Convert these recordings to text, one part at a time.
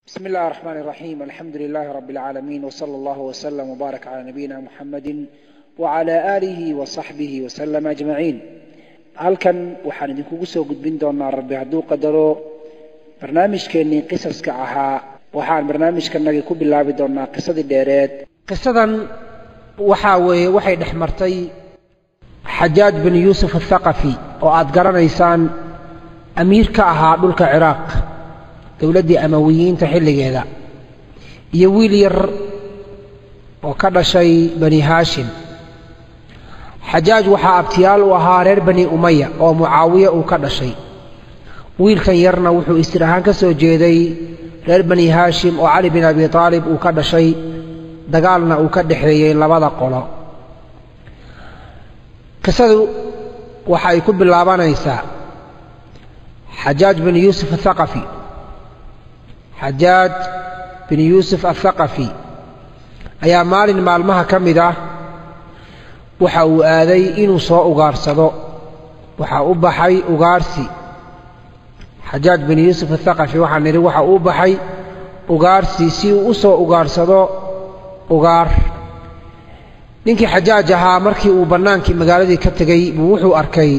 بسم الله الرحمن الرحيم. الحمد لله رب العالمين، وصلى الله وسلم وبارك على نبينا محمد وعلى آله وصحبه وسلم أجمعين. halkan waxaan idinkugu soo gudbin doonaa rabbi hadduu qadaro barnaamijkeennii qisaska ahaa. waxaan barnaamijkanagi ku bilaabi doonaa qisadii dheereed. qisadan waxay dhex martay xajaaj bin yuusuf athaqafi oo aad garanaysaan amiir ka ahaa dhulka ciraaq dowladdii amawiyiinta xilligeeda, iyo wiil yar oo ka dhashay bani haashim. xajaaj waxaa abtiyaal u ahaa reer bani umaya oo mucaawiya uu ka dhashay. wiilkan yarna wuxuu isir ahaan ka soo jeeday reer bani haashim oo cali bin abi aalib uu ka dhashay, dagaalna uu ka dhexeeyey labada qolo. qisadu waxa ay ku bilaabanaysaa xajaaj bin yuusuf athaqafi. xajaaj bin yuusuf athaqafi ayaa maalin maalmaha ka mid ah waxa uu aaday inuu soo ugaarsado. waxaa u baxay ugaarsi. xajaaj bin yuusuf athaqafi waxaan nidhi waxa uu baxay ugaarsi si uu u soo ugaarsado ugaar. ninkii xajaaj ahaa markii uu bannaankii magaaladii ka tegey buu wuxuu arkay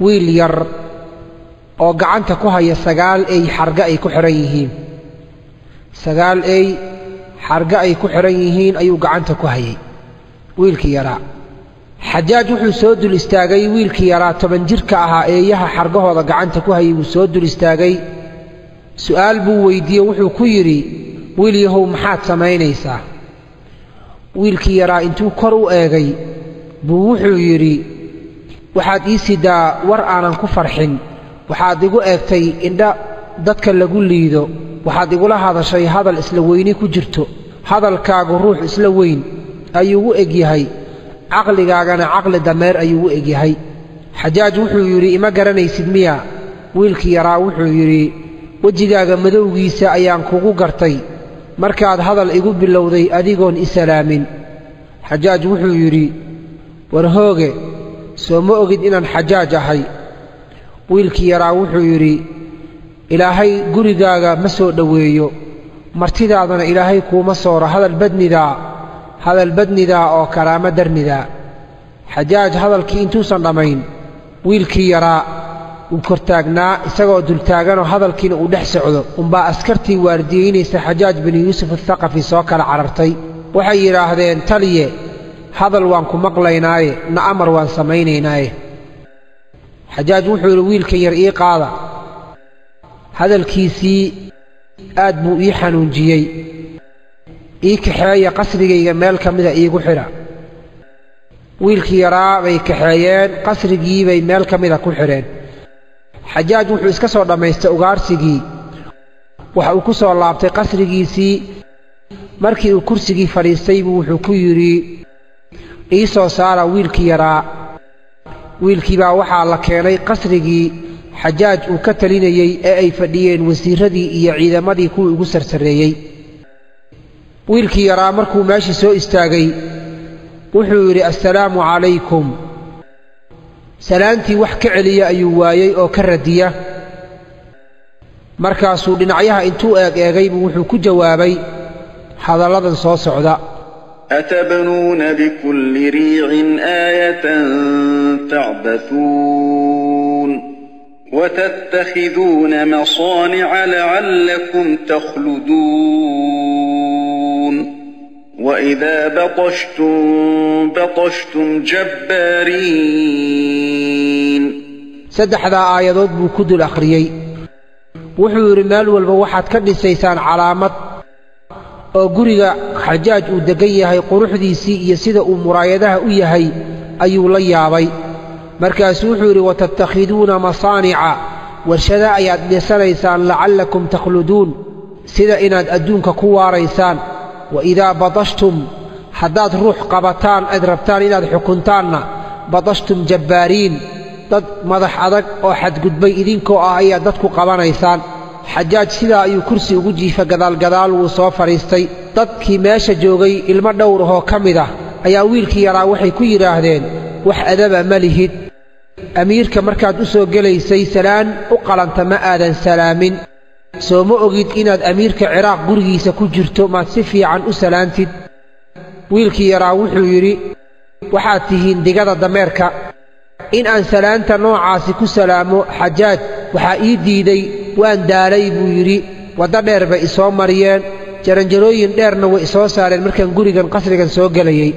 wiil yar oo gacanta ku haya 9 ey xarga ay ku xihan yihiin. 9 ey xarga ay ku xihan yihiin ayuu gacanta ku hayay wiilkii yaraa. xajaaj wuxuu soo dul istaagay wiilkii yaraa 10 jirka ahaa eeyaha xargahooda gacanta ku hayay buu soo dul istaagay. su'aal buu weydiiyey, wuxuu ku yidhi, wiil yahow maxaad samaynaysaa? wiilkii yaraa intuu kor u eegay buu wuxuu yidhi, waxaad ii sidaa war aanan ku farxin. waxaad igu eegtay indha dadka lagu liido. waxaad igula hadashay hadal isla weyni ku jirto. hadalkaagu ruux isla weyn ayuu u eg yahay, caqligaagana caqli dameer ayuu u eg yahay. xajaaj wuxuu yidhi, ima garanaysid miya? wiilkii yaraa wuxuu yidhi, wejigaaga madowgiisa ayaan kugu gartay markaad hadal igu bilowday adigoon i salaamin. xajaaj wuxuu yidhi, war hooge, soo ma ogid inaan xajaaj ahay? wiilkii yaraa wuxuu yidhi, ilaahay gurigaaga ma soo dhoweeyo, martidaadana ilaahay kuuma sooro hadal badnidaa oo karaamo darnidaa. xajaaj hadalkii intuusan dhammayn, wiilkii yaraa uu kortaagnaa isagoo dultaaganoo hadalkiina uu dhex socdo unbaa askartii waardiyeynaysa xajaaj bin yuusuf athaqafi soo kala carartay. waxay yidhaahdeen, taliye, hadal waan ku maqlaynaaye, na amar waan samaynaynaaye. xajaaj wuxuu yidhi, wiilkan yar ii qaada. hadalkiisii aad buu ii xanuunjiyey. ii kaxeeya qasrigayga meel ka mida iigu xidha. wiilkii yaraa bay kaxeeyeen, qasrigii bay meel ka mida ku xidheen. xajaaj wuxuu iska soo dhammaystay ugaarsigii. waxa uu ku soo laabtay qasrigiisii. markii uu kursigii fadhiistay buu wuxuu ku yidhi, ii soo saara wiilkii yaraa. wiilkii baa waxaa la keenay qasrigii xajaaj uu ka talinayey ee ay fadhiyeen wasiiradii iyo ciidamadii kuwii ugu sarsareeyey. wiilkii yaraa markuu meeshii soo istaagay wuxuu yidhi, assalaamu calaykum. salaantii wax ka celiya ayuu waayey oo ka radiya. markaasuu dhinacyaha intuu eegay buu wuxuu ku jawaabay hadalladan soo socda: أتبنون بكل ريع آية تعبثون وتتخذون مصانع لعلكم تخلدون وإذا بطشتم جبارين. 3 aayadood buu ku dul akhriyey. wuxuu yidhi, meel walba waxaad ka dhisaysaan calaamad oo guriga xajaaj uu deggan yahay quruxdiisii iyo sida uu muraayadaha u yahay ayuu la yaabay. markaasuu wuxuu yidhi, watattakhiduuna masaanica, warshada ayaad dhisanaysaan lacallakum takhluduun, sida inaad adduunka ku waaraysaan. waidaa badashtum, haddaad ruux qabataan aad rabtaan inaad xukuntaanna, badashtum jabbaariin, dad madax adag oo xadgudbay idinkoo ah ayaad dadku qabanaysaan. xajaaj sidaa ayuu kursi ugu jiifa, gadaalgadaal wuu soo fadhiistay. dadkii meesha joogay ilmo dhowr ahoo ka mid ah ayaa wiilkii yaraa waxay ku yidhaahdeen, wax adaba ma lihid. amiirka markaad u soo gelaysay salaan u qalanta ma aadan salaamin. soo ma ogid inaad amiirka ciraaq gurigiisa ku jirto maad si fiican u salaantid wiilkii yaraa wuxuu yidhi waxaad tihiin digada dameerka in aan salaanta noocaasi ku salaamo xajaaj waxaa ii diiday waan daalay buu yidhi waddo dheer bay isoo mariyeen jaranjarooyin dheerna way isoo saareen markaan gurigan qasrigan soo gelayay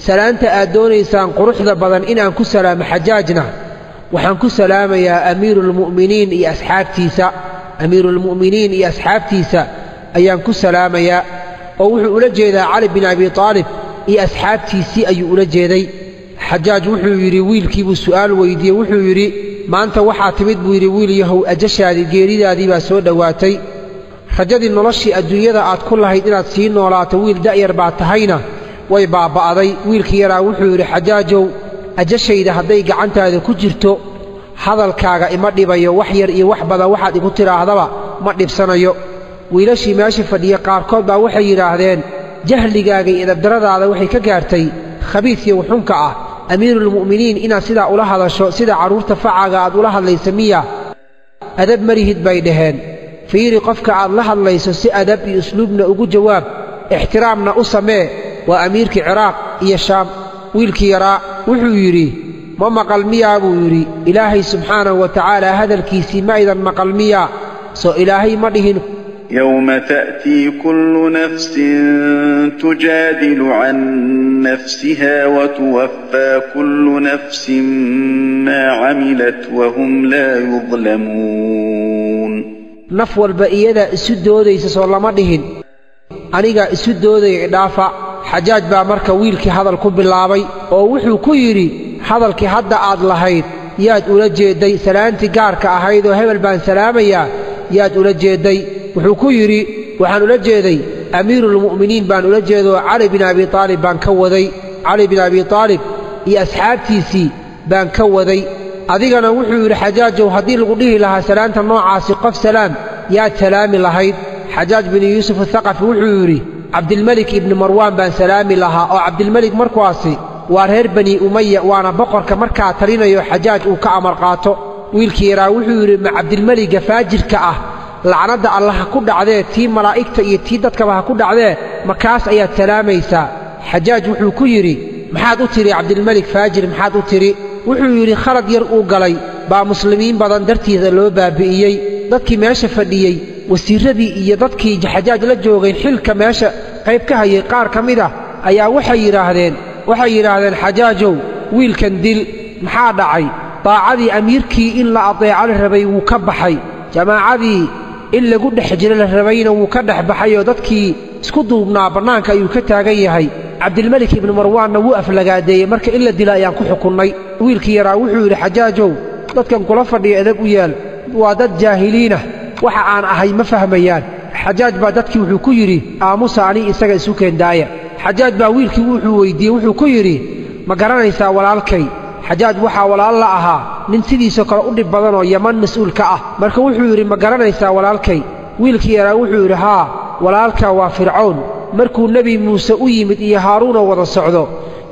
salaanta aad doonaysaan quruxda badan inaan ku salaamo xajaajna waxaan ku salaamayaa amiiruulmu'miniin iyo asxaabtiisa ayaan ku salaamayaa oo wuxuu ula jeedaa cali bin abi aalib iyo asxaabtiisii ayuu ula jeeday xajaaj wuxuu yidhi wiilkiibuu su'aal weydiiyey wuxuu yidhi maanta waxaa timid buu yidhi wiil yahow ajashaadii geeridaadii baa soo dhowaatay rajadii noloshii adduunyada aad ku lahayd inaad sii noolaato wiil da'yar baad tahayna way baaba'day wiilkii yaraa wuxuu yidhi xajaajow ajashayda hadday gacantaada ku jirto hadalkaaga ima dhibayo wax yar iyo wax badan waxaad igu tidhaahdaba ma dhibsanayo wiilashii meesha fadhiya qaarkood baa waxay yidhaahdeen jahligaaga iyo edabdaradaada waxay ka gaartay khabiidkii wuxunka ah amiiruulmu'miniin inaad sidaa ula hadasho sida carruurta facaaga aad ula hadlaysa miya adab marihid bay dhaheen fiiri qofka aad la hadlayso si adab iyo usluubna ugu jawaab ixtiraamna u samee waa amiirkii ciraaq iyo shaam wiilkii yaraa wuxuu yidhi ma maqal miyaa buu yidhi ilaahay subxaanahu wa tacaala hadalkiisii ma idan maqal miyaa soo ilaahay ma dhihin يوم تأتي كل نفس تجادل عن نفسها وتوفى كل نفس ما عملت وهم لا يظلمون naf walba iyada isu doodaysa soo lama dhihin aniga isu doodaya dhaafa xajaaj baa marka wiilkii hadal ku bilaabay oo wuxuu ku yidhi hadalkii hadda aad lahayd yaad ula jeeday salaantii gaarka ahayd oo hebel baan salaamayaa yaad ula jeeday wuxuu ku yidhi waxaan ula jeeday amiiruulmu'miniin baan ula jeedoo cali bin abi aalib baan ka waday cali bin abi aalib iyo asxaabtiisii baan ka waday adigana wuxuu yidhi xajaajow haddii lagu dhihi lahaa salaanta noocaasi qof salaam yaad salaami lahayd xajaaj bin yuusuf athaqafi wuxuu yidhi cabdilmelik ibni marwaan baan salaami lahaa oo cabdilmelik markuwaasi waa reer bani umaya waana boqorka markaa talinayo xajaaj uu ka amar qaato wiilkii yaraa wuxuu yidhi ma cabdilmeliga faajirka ah lacnadda allah ha ku dhacdee tii malaa'igta iyo tii dadkaba ha ku dhacdee markaas ayaad salaamaysaa xajaaj wuxuu ku yidhi maxaad u tidhi cabdilmelik faajir maxaad u tidhi wuxuu yidhi khalad yar uu galay baa muslimiin badan dartiisa loo baabi'iyey dadkii meesha fadhiyey wasiirradii iyo dadkii xajaaj la joogay xilka meesha qayb ka hayay qaar ka mid ah ayaa waxay yidhaahdeen xajaajow wiilkan dil maxaa dhacay daacadii amiirkii in la adeeco la rabay wuu ka baxay jamaacadii in lagu dhex jiro la rabayna wuu ka dhex baxay oo dadkii isku duubnaa bannaanka ayuu ka taagan yahay cabdilmelik ibni marwaanna wuu aflagaadeeyey marka in la dila ayaan ku xukunnay wiilkii yaraa wuxuu yidhi xajaajow dadkan kula fadhiya edab u yaal waa dad jaahiliinah waxa aan ahay ma fahmayaan xajaaj baa dadkii wuxuu ku yidhi aamusa ani isaga isu keendaaya xajaaj baa wiilkii wuxuu weyddiiyey wuxuu ku yidhi ma garanaysaa walaalkay xajaaj waxaa walaal la ahaa nin sidiisoo kale u dhib badan oo yaman mas-uul ka ah marka wuxuu yidhi ma garanaysaa walaalkay wiilkii yaraa wuxuu yidhi haa walaalkaa waa fircown markuu nebi muuse u yimid iyo haaruunoo wada socdo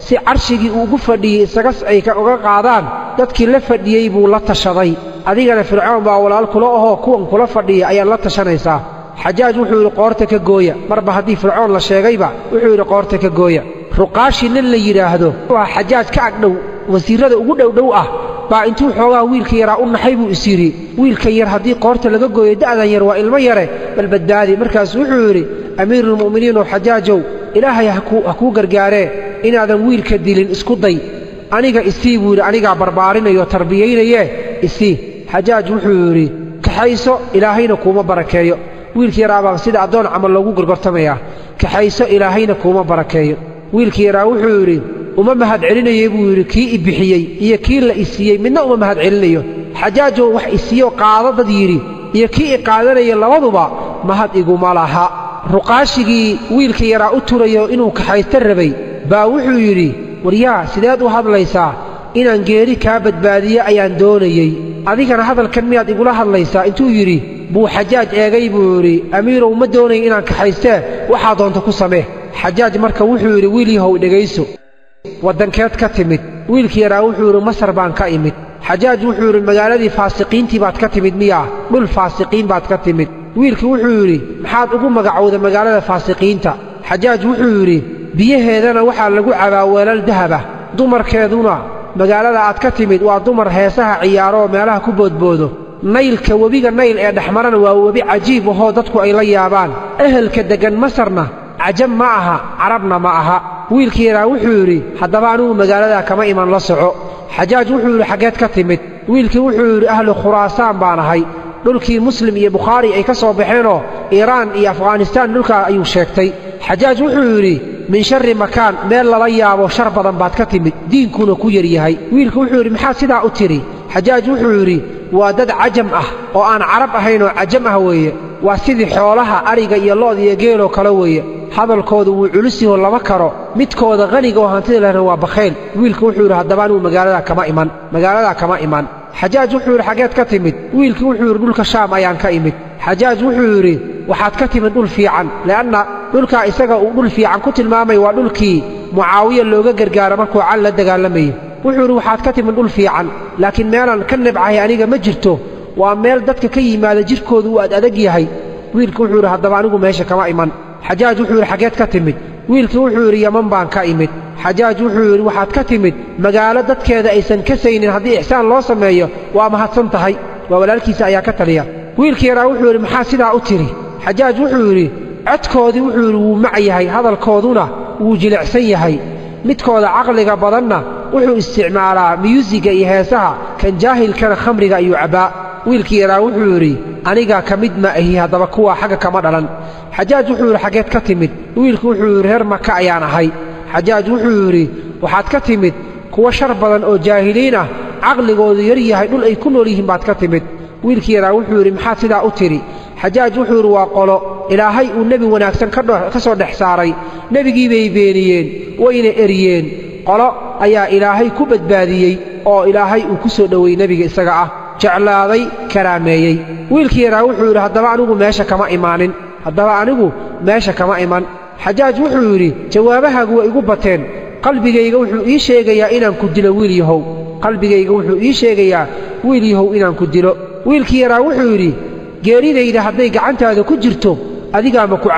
si carshigii uu ugu fadhiyey isaga ay uga qaadaan dadkii la fadhiyey buu la tashaday adigana fircoon baa walaal kula ahoo kuwan kula fadhiya ayaad la tashanaysaa xajaaj wuxuu yidhi qoorta ka gooya marba haddii fircoon la sheegayba wuxuu yidhi qoorta ka gooya ruqaashi nin la yidhaahdo waa xajaaj ka agdhow wasiirrada ugu dhowdhow ah baa intuu xoogaa wiilka yaraa u naxay buu is yidhi wiilka yar haddii qoorta laga gooyo da'dan yar waa ilmo yare bal badbaadi markaas wuxuu yidhi amiiruulmu'miniin oo xajaajow ilaahay ha kuu gargaaree inaadan wiilka dilin isku day aniga isii buu yidhi anigaa barbaarinayoo tarbiyaynayee isii xajaaj wuxuu yidhi kaxayso ilaahayna kuuma barakeeyo wiilkii yaraa baa sida addoon camal loogu gorgortamayaa kaxayso ilaahayna kuuma barakeeyo wiilkii yaraa wuxuu yidhi uma mahad celinayey buu yidhi kii i bixiyey iyo kii la i siiyey midna uma mahad celinayo xajaajow wax i siiyo qaado dad yidhi iyo kii i qaadanaya labaduba mahad iguma laha ruqaashigii wiilka yaraa u turayo inuu kaxaysto rabay baa wuxuu yidhi waryaa sideed u hadlaysaa inaan geeri kaa badbaadiye ayaan doonayey adigana hadalkan miyaad igula hadlaysaa intuu yidhi buu xajaaj eegay buu yidhi amiirow ma doonaya inaan kaxaystee waxaa doonta ku samee xajaaj marka wuxuu yidhi wiil yahow dhegayso waddankeed ka timid wiilkii yaraa wuxuu yidhi masar baan ka imid xajaaj wuxuu yidhi magaaladii faasiqiintii baad ka timid miyaa dhul faasiqiin baad ka timid wiilkii wuxuu yidhi maxaad ugu magacowda magaalada faasiqiinta xajaaj wuxuu yidhi biyaheedana waxaa lagu cabaa weelal dahab ah dumarkeeduna magaalada aad ka timid waa dumar heesaha ciyaaro oo meelaha ku boodboodo naylka webiga nayl ee dhexmarana waa webi cajiib ahoo dadku ay la yaabaan ehelka deggan masarna cajab ma aha carabna ma aha wiilkii yaraa wuxuu yidhi haddaba anigu magaaladaa kama iman la soco xajaaj wuxuu yidhi xaggeed ka timid wiilkii wuxuu yidhi ahlu khuraasaan baan ahay dhulkii muslim iyo bukhaari ay ka soo baxeenoo iiraan iyo afghanistaan dhulkaa ayuu sheegtay xajaaj wuxuu yidhi min sharri makaan meel lala yaabo shar badan baad ka timid diinkuna ku yar yahay wiilku wuxuu yidhi maxaad sidaa u tidhi xajaaj wuxuu yidhi waa dad cajam ah oo aan carab ahayn oo cajam ah weeye waa sidii xoolaha ariga iyo lo'da iyo geeloo kale weeye hadalkoodu wuu culus yaho lama karo midkooda qaniga oo hantida lehna waa bakhayl wiilku wuxuu yidhi haddaba anigu magaaladaa kama iman xajaaj wuxuu yidhi xaggeed ka timid wiilkii wuxuu yidhi dhulka shaam ayaan ka imid xajaaj wuxuu yidhi waxaad ka timid dhul fiican le'anna dhulkaa isaga uu dhul fiican ku tilmaamay waa dhulkii mucaawiya looga gargaaro markuu cal la dagaalamayey wuxuu yidhi waxaad ka timid dhul fiican laakiin meelaan ka nabcahay aniga ma jirto waa meel dadka ka yimaada jidhkoodu uu adag yahay wiilkii wuxuu yidhi haddaba anigu meesha kama iman xajaaj wuxuu yidhi xaggeed ka timid wiilkii wuxuu yidhi yaman baan ka imid xajaaj wuxuu yidhi waxaad ka timid magaalo dadkeeda aysan ka saynin haddii ixsaan loo sameeyo waa mahadsan tahay waa walaalkiisa ayaa ka taliya wiilkii yaraa wuxuu yidhi maxaa sidaa u tidhi xajaaj wuxuu yidhi codkoodii wuxuu yidhi wuu mac yahay hadalkooduna wuu jilicsan yahay midkooda caqliga badanna wuxuu isticmaalaa miyuusiga iyo heesaha kan jaahilkana khamriga ayuu cabbaa wiilkii yaraa wuxuu yidhi aniga ka mid ma ahi haddaba kuwaa xagga kama dhalan xajaaj wuxuu yidhi xaggeed ka timid wiilku wuxuu yidhi reer maka ayaan ahay xajaaj wuxuu yidhi waxaad ka timid kuwa shar badan oo jaahiliin ah caqligoodu yar yahay dhul ay ku nool yihiin baad ka timid wiilkii yaraa wuxuu yidhi maxaad sidaa u tidhi xajaaj wuxuu yidhi waa qolo ilaahay uu nebi wanaagsan ka soo dhex saaray nebigii bay beeniyeen wayna eryeen qolo ayaa ilaahay ku badbaadiyey oo ilaahay uu ku soo dhoweeyey nebiga isaga ah jeclaaday karaameeyey wiilkii yaraa wuxuu yidhi haddaba anigu meesha kama iman xajaaj wuxuu yidhi jawaabahaagu way igu bateen qalbigayga wuxuu ii sheegayaa inaan ku dilo wiil yahow inaan ku dilo wiilkii yaraa wuxuu yidhi geeridayda hadday gacantaada ku jirto adigaa ma ku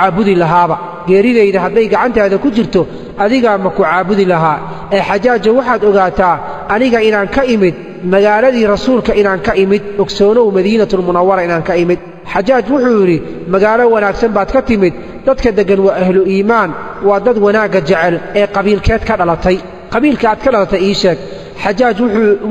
caabudi lahaa ee xajaaja waxaad ogaataa aniga inaan ka imid magaaladii rasuulka inaan ka imid ogsoonow madiinatulmunawara inaan ka imid xajaaj wuxuu yidhi magaalo wanaagsan baad ka timid dadka deggan waa ahlu iimaan waa dad wanaagga jecel ee qabiilka aad ka dhalatay ii sheeg xajaaj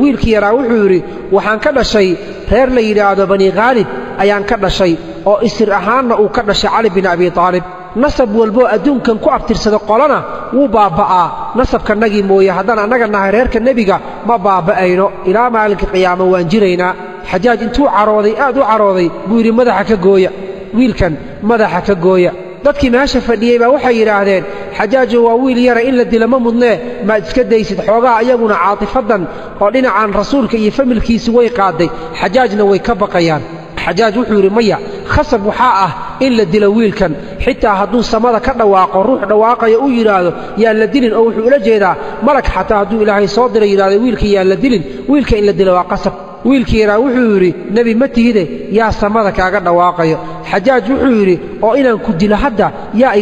wiilkii yaraa wuxuu yidhi waxaan ka dhashay reer la yidhaahdo bani khaalib ayaan ka dhashay oo isir ahaanna uu ka dhashay cali bin abi taalib nasab walboo adduunkan ku abtirsada qolana wuu baabba'aa nasabkanagii mooye haddaan annaga nahay reerka nebiga ma baabba'ayno ilaa maalinka qiyaamo waan jiraynaa xajaaj intuu aad u carooday buu yidhi wiilkan madaxa ka gooya dadkii meesha fadhiyey baa waxay yidhaahdeen xajaajo waa wiil yara in la dila ma mudnee maad iska daysid xoogaha iyaguna caatifadan oo dhinacan rasuulka iyo familkiisi way qaaday xajaajna way ka baqayaan xajaaj wuxuu yidhi maya khasab waxaa ah in la dilo wiilkan xitaa hadduu samada ka dhawaaqo ruux dhawaaqaya uu yidhaahdo yaan la dilin oo wuxuu ula jeedaa malag xataa hadduu ilaahay soo diray yidhahdo wiilka yaan la dilin wiilka in la dilo waa qasab wiilkii yaraa wuxuu yidhi nebi ma tihide yaa samada kaaga dhawaaqayo xajaaj wuxuu yidhi oo inaan ku dilo hadda yaa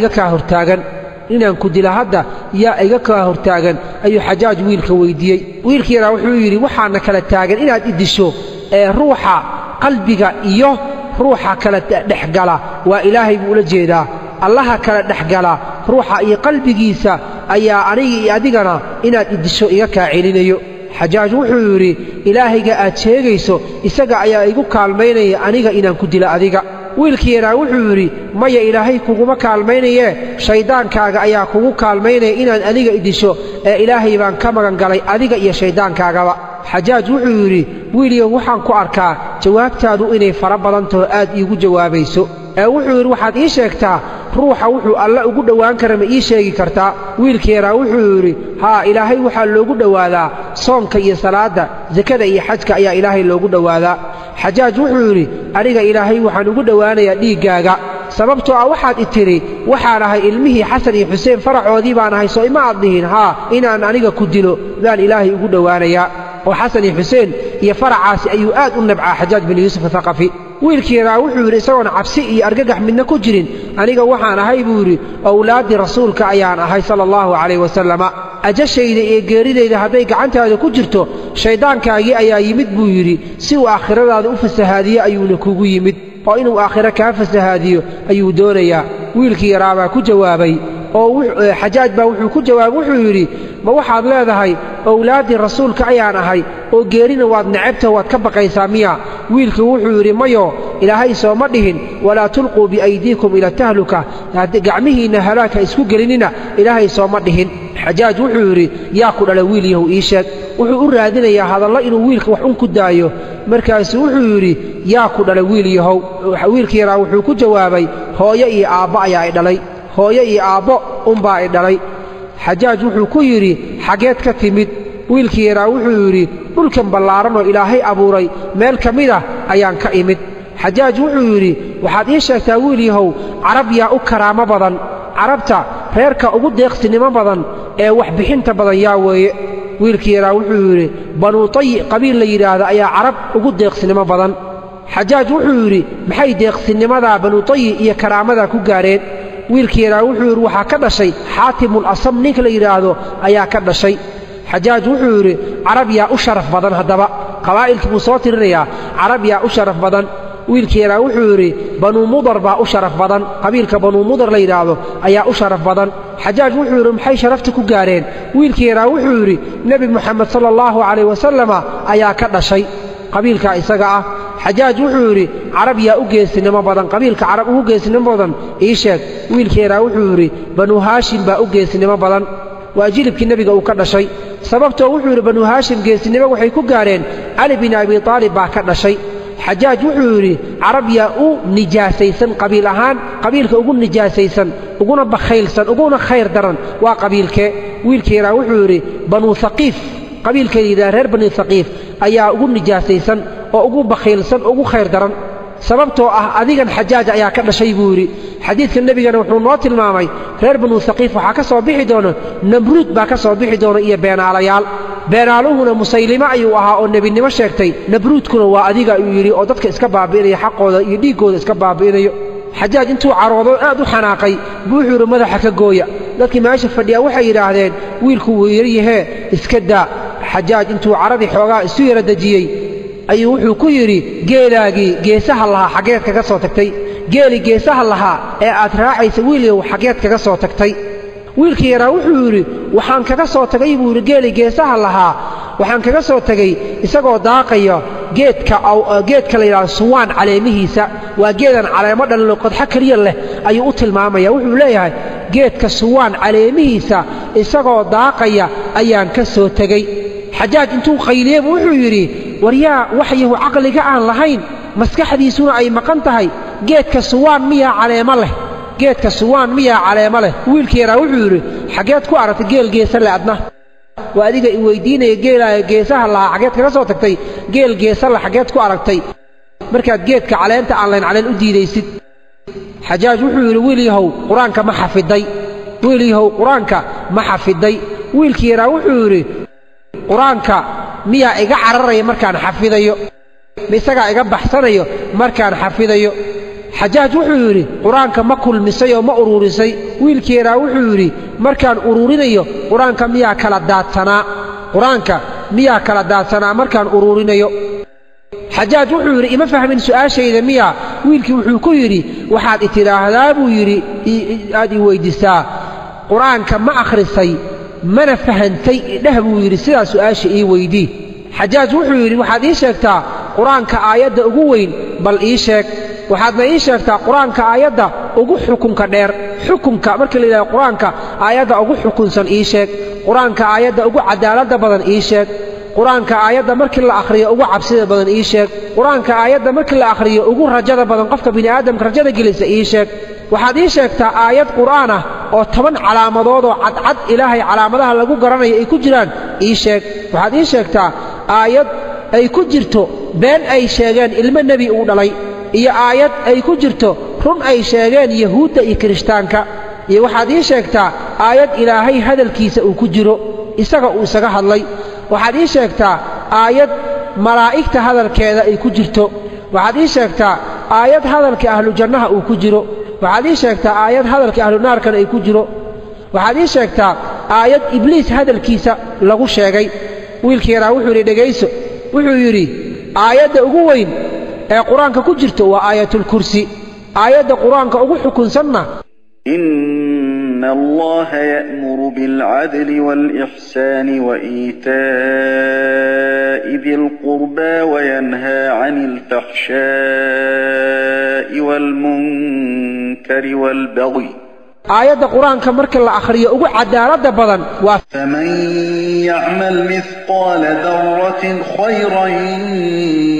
iga kaa hortaagan ayuu xajaaj wiilka weyddiiyey wiilkii yaraa wuxuu yidhi waxaana kala taagan inaad i disho ee ruuxa qalbiga iyo ruuxa kala dhexgala waa ilaahay buu ula jeedaa allaha kala dhexgala ruuxa iyo qalbigiisa ayaa aniga iyo adigana inaad i disho iga kaa celinayo xajaaj wuxuu yidhi ilaahayga aad sheegayso isaga ayaa igu kaalmaynaya aniga inaan ku dilo adiga wiilkii yaraa wuxuu yidhi maya ilaahay kuguma kaalmaynayee shayddaankaaga ayaa kugu kaalmaynaya inaan aniga idisho ee ilaahay baan ka magan galay adiga iyo shayddaankaagaba xajaaj wuxuu yidhi wiilyow waxaan ku arkaa jawaabtaadu inay fara badantaho aad iigu jawaabayso ee wuxuu yidhi waxaad ii sheegtaa ruuxa wuxuu alle ugu dhowaan kara ma ii sheegi kartaa wiilkii yaraa wuxuu yidhi haa ilaahay waxaa loogu dhowaadaa soomka iyo salaadda sakada iyo xajka ayaa ilaahay loogu dhowaadaa xajaaj wuxuu yidhi aniga ilaahay waxaan ugu dhowaanayaa dhiiggaaga sababtoo ah waxaad i tidhi waxaan ahay ilmihii xasan iyo xuseen faracoodii baan ahay soo ima aad dhihin haa inaan aniga ku dilo baan ilaahay ugu dhowaanayaa oo xasan iyo xuseen iyo faracaasi ayuu aad u nabcaa xajaaj bin yuusuf athaqafi wiilkii yaraa wuxuu yidhi isagoon cabsi iyo argagax midna ku jirin aniga waxaan ahay buu yidhi awlaaddii rasuulka ayaan ahay sala allahu calayh wasalama ajashayda iyo geeridayda hadday gacantaada ku jirto shayddaankaagii ayaa yimid buu yidhi si uu aakhiradaada u fasahaadiyo ayuuna kugu yimid oo inuu aakhiro kaa fasahaadiyo ayuu doonayaa wiilkii yaraa baa ku jawaabay oo xajaaj baa wuxuu ku jawaabay wuxuu yidhi ma waxaad leedahay awlaaddii rasuulka ayaan ahay oo geerina waad necabta waad ka baqaysaa miya wiilkii wuxuu yidhi mayo ilaahay sooma dhihin walaa tulquu biaydiikum ila tahluka gacmihiinna halaagha isku gelinina ilaahay sooma dhihin xajaaj wuxuu yidhi yaa ku dhala wiil yahow ii sheeg wuxuu u raadinayaa hadallo inuu wiilka wax un ku daayo markaasuu wuxuu yidhi yaa ku dhala wiil yahow wiilkii yaraa wuxuu ku jawaabay hooyo iyo aabbo ayaa i dhalay hooyo iyo aabbo unbaa i dhalay xajaaj wuxuu ku yidhi xaggeed ka timid wiilkii yaraa wuxuu yidhi dhulkan ballaaran oo ilaahay abuuray meel ka mid ah ayaan ka imid xajaaj wuxuu yidhi waxaad ii sheegtaa wiil yahow carab yaa u karaamo badan carabta reerka ugu deeqsinimo badan ee waxbixinta badan yaa weeye wiilkii yaraa wuxuu yidhi banuu tayi qabiil la yidhaahdo ayaa carab ugu deeqsinimo badan xajaaj wuxuu yidhi maxay deeqsinnimadaa banuu tayi iyo karaamadaa ku gaareen wiilkii yaraa wuxuu yidhi waxaa ka dhashay xaatimul asam ninka la yidhaahdo ayaa ka dhashay xajaaj wuxuu yidhi carab yaa u sharaf badan haddaba qabaa'ilkii buu soo tirinayaa carab yaa u sharaf badan wiilkii yaraa wuxuu yidhi banuu mudar baa u sharaf badan qabiilka banuu mudar la yidhaahdo ayaa u sharaf badan xajaaj wuxuu yidhi maxay sharafta ku gaareen wiilkii yaraa wuxuu yidhi nebi moxamed sala allahu calayh wasalama ayaa ka dhashay qabiilkaa isaga ah xajaaj wuxuu yidhi carab yaa u geesinimo badan qabiilka carab ugu geesinimo badan ii sheeg wiilkii yaraa wuxuu yidhi banuu haashim baa u geesinimo badan waa jilibkii nebiga uu ka dhashay sababtoo wuxuu yidhi banuu haashim geesinimo waxay ku gaareen cali bin abi aalib baa ka dhashay xajaaj wuxuu yidhi carab yaa u nijaasaysan qabiil ahaan qabiilka ugu nijaasaysan uguna bakhaylsan uguna khayr daran waa qabiilkee wiilkii yaraa wuxuu yidhi banuu haqiif qabiilka yidhaha reer bani haqiif ayaa ugu nijaasaysan oo ugu bakhaylsan ugu khayr daran sababtoo ah adigan xajaaj ayaa ka dhashay buu yidhi xadiidka nebigana wuxuu noo tilmaamay reer banuu haqiif waxaa ka soo bixi doona namruud baa ka soo bixi doona iyo beenaalayaal beenaaluhuna musaylime ayuu ahaa oo nebinimo sheegtay nabruudkuna waa adiga ayuu yidhi oo dadka iska baabi'inaya xaqooda iyo dhiiggooda iska baabi'inayo xajaaj intuu caroodo aad u xanaaqay buu wuxuu yidhi madaxa ka gooya dadkii meesha fadhiyaa waxay yidhaahdeen wiilku wuu yaryahee iska daa xajaaj intuu caradii xoogaa isu yara dejiyey ayuu wuxuu ku yidhi geelaagii geesaha lahaa xaggeed kaga soo tagtay geelii geesaha lahaa ee aad raacaysa wiilyow xaggeed kaga soo tagtay wiilkii yaraa wuxuu yidhi waxaan kaga soo tagay buu yidhi geelii geesaha lahaa waxaan kaga soo tegey isagoo daaqaya geedka la yidhahdo suwaan caleemihiisa waa geedan caleemo dhallo qodxo keliya leh ayuu u tilmaamaya wuxuu leeyahay geedka suwaan caleemihiisa isagoo daaqaya ayaan ka soo tegey xajaaj intuu qayliyeybu wuxuu yidhi waryaa waxyahu caqliga aan lahayn maskaxdiisuna ay maqan tahay geedka suwaan miyaa caleemo leh geedka suwaan miyaa caleemo leh wiilkii yaraa wuxuu yidhi xaggeed ku aragtay geel geesa le adna waa adiga i weydiinaya geelaaga geesaha lahaa xaggeed kaga soo tagtay geel geesa le xaggeed ku aragtay markaad geedka caleenta aan layn caleen u diidaysid xajaaj wuxuu yidhi wiil yahow qur-aanka ma xafiday wiil yahow qur-aanka ma xafiday wiilkii yaraa wuxuu yidhi qur-aanka miyaa iga cararaya markaan xafidayo ma isagaa iga baxsanayo markaan xafidayo xajaaj wuxuu yidhi qur-aanka ma kulmisay oo ma uruurisay wiilkii yaraa wuxuu yidhi markaan uruurinayo qur-aanka miyaa kala daadsanaa qur-aanka miyaa kala daadsanaa markaan uruurinayo xajaaj wuxuu yidhi ima fahmin su'aashayda miyaa wiilkii wuxuu ku yidhi waxaad itidhaahdaa buu yidhi aad ii weyddiisaa qur-aanka ma akhrisay mana fahantay idheh buu yidhi sidaa su'aasha ii weydii xajaaj wuxuu yidhi waxaad ii sheegtaa qur-aanka aayadda ugu weyn bal ii sheeg waxaadna ii sheegtaa qur-aanka aayadda ugu xukunka dheer xukunka markii la yidhahdo qur-aanka aayadda ugu xukunsan ii sheeg qur-aanka aayadda ugu cadaaladda badan ii sheeg qur-aanka aayadda markii la akhriyo ugu cabsida badan ii sheeg qur-aanka aayadda markii la akhriyo ugu rajada badan qofka bini'aadamka rajada gelisa ii sheeg waxaad ii sheegtaa aayad qur'aan ah oo 10 calaamadood oo cadcad ilaahay calaamadaha lagu garanayo ay ku jiraan ii sheeg waxaad ii sheegtaa aayad ay ku jirto been ay sheegeen ilmo nebi uu dhalay iyo aayad ay ku jirto run ay sheegeen yahuudda iyo kirishtaanka iyo waxaad ii sheegtaa aayad ilaahay hadalkiisa uu ku jiro isaga uu isaga hadlay waxaad ii sheegtaa aayad malaa'igta hadalkeeda ay ku jirto waxaad ii sheegtaa aayad hadalka ahlu jannaha uu ku jiro waxaad ii sheegtaa aayad hadalka ahlu naarkana ay ku jiro waxaad ii sheegtaa aayad ibliis hadalkiisa lagu sheegay wiilkeena wuxuu yidhi dhegayso wuxuu yidhi aayadda ugu weyn ee quraanka ku jirto waa aayatul kursi aayadda quraanka ugu xukunsanna إن الله يأمر بالعدل والإحسان وإيتاء ذي القربى وينهى عن الفحشاء والمنكر والبغي آيات القرآن كمرك الله أخرية أقول عدالة بدن فمن يعمل مثقال ذرة خيرا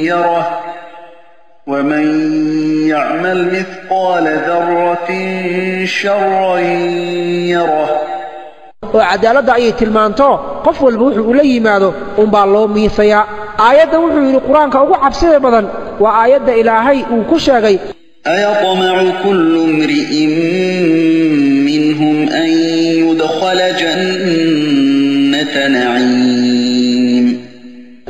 يره ومن يعمل مثقال ذرة شرا يره وعدالة أي تلمانتو قف والبوح إليه ماذا الله ميثيا آيات وحي القرآن كأقول عبسية بدن وآيات إلهي وكشاغي أيطمع كل امرئ منهم أن يدخل جنة نعيم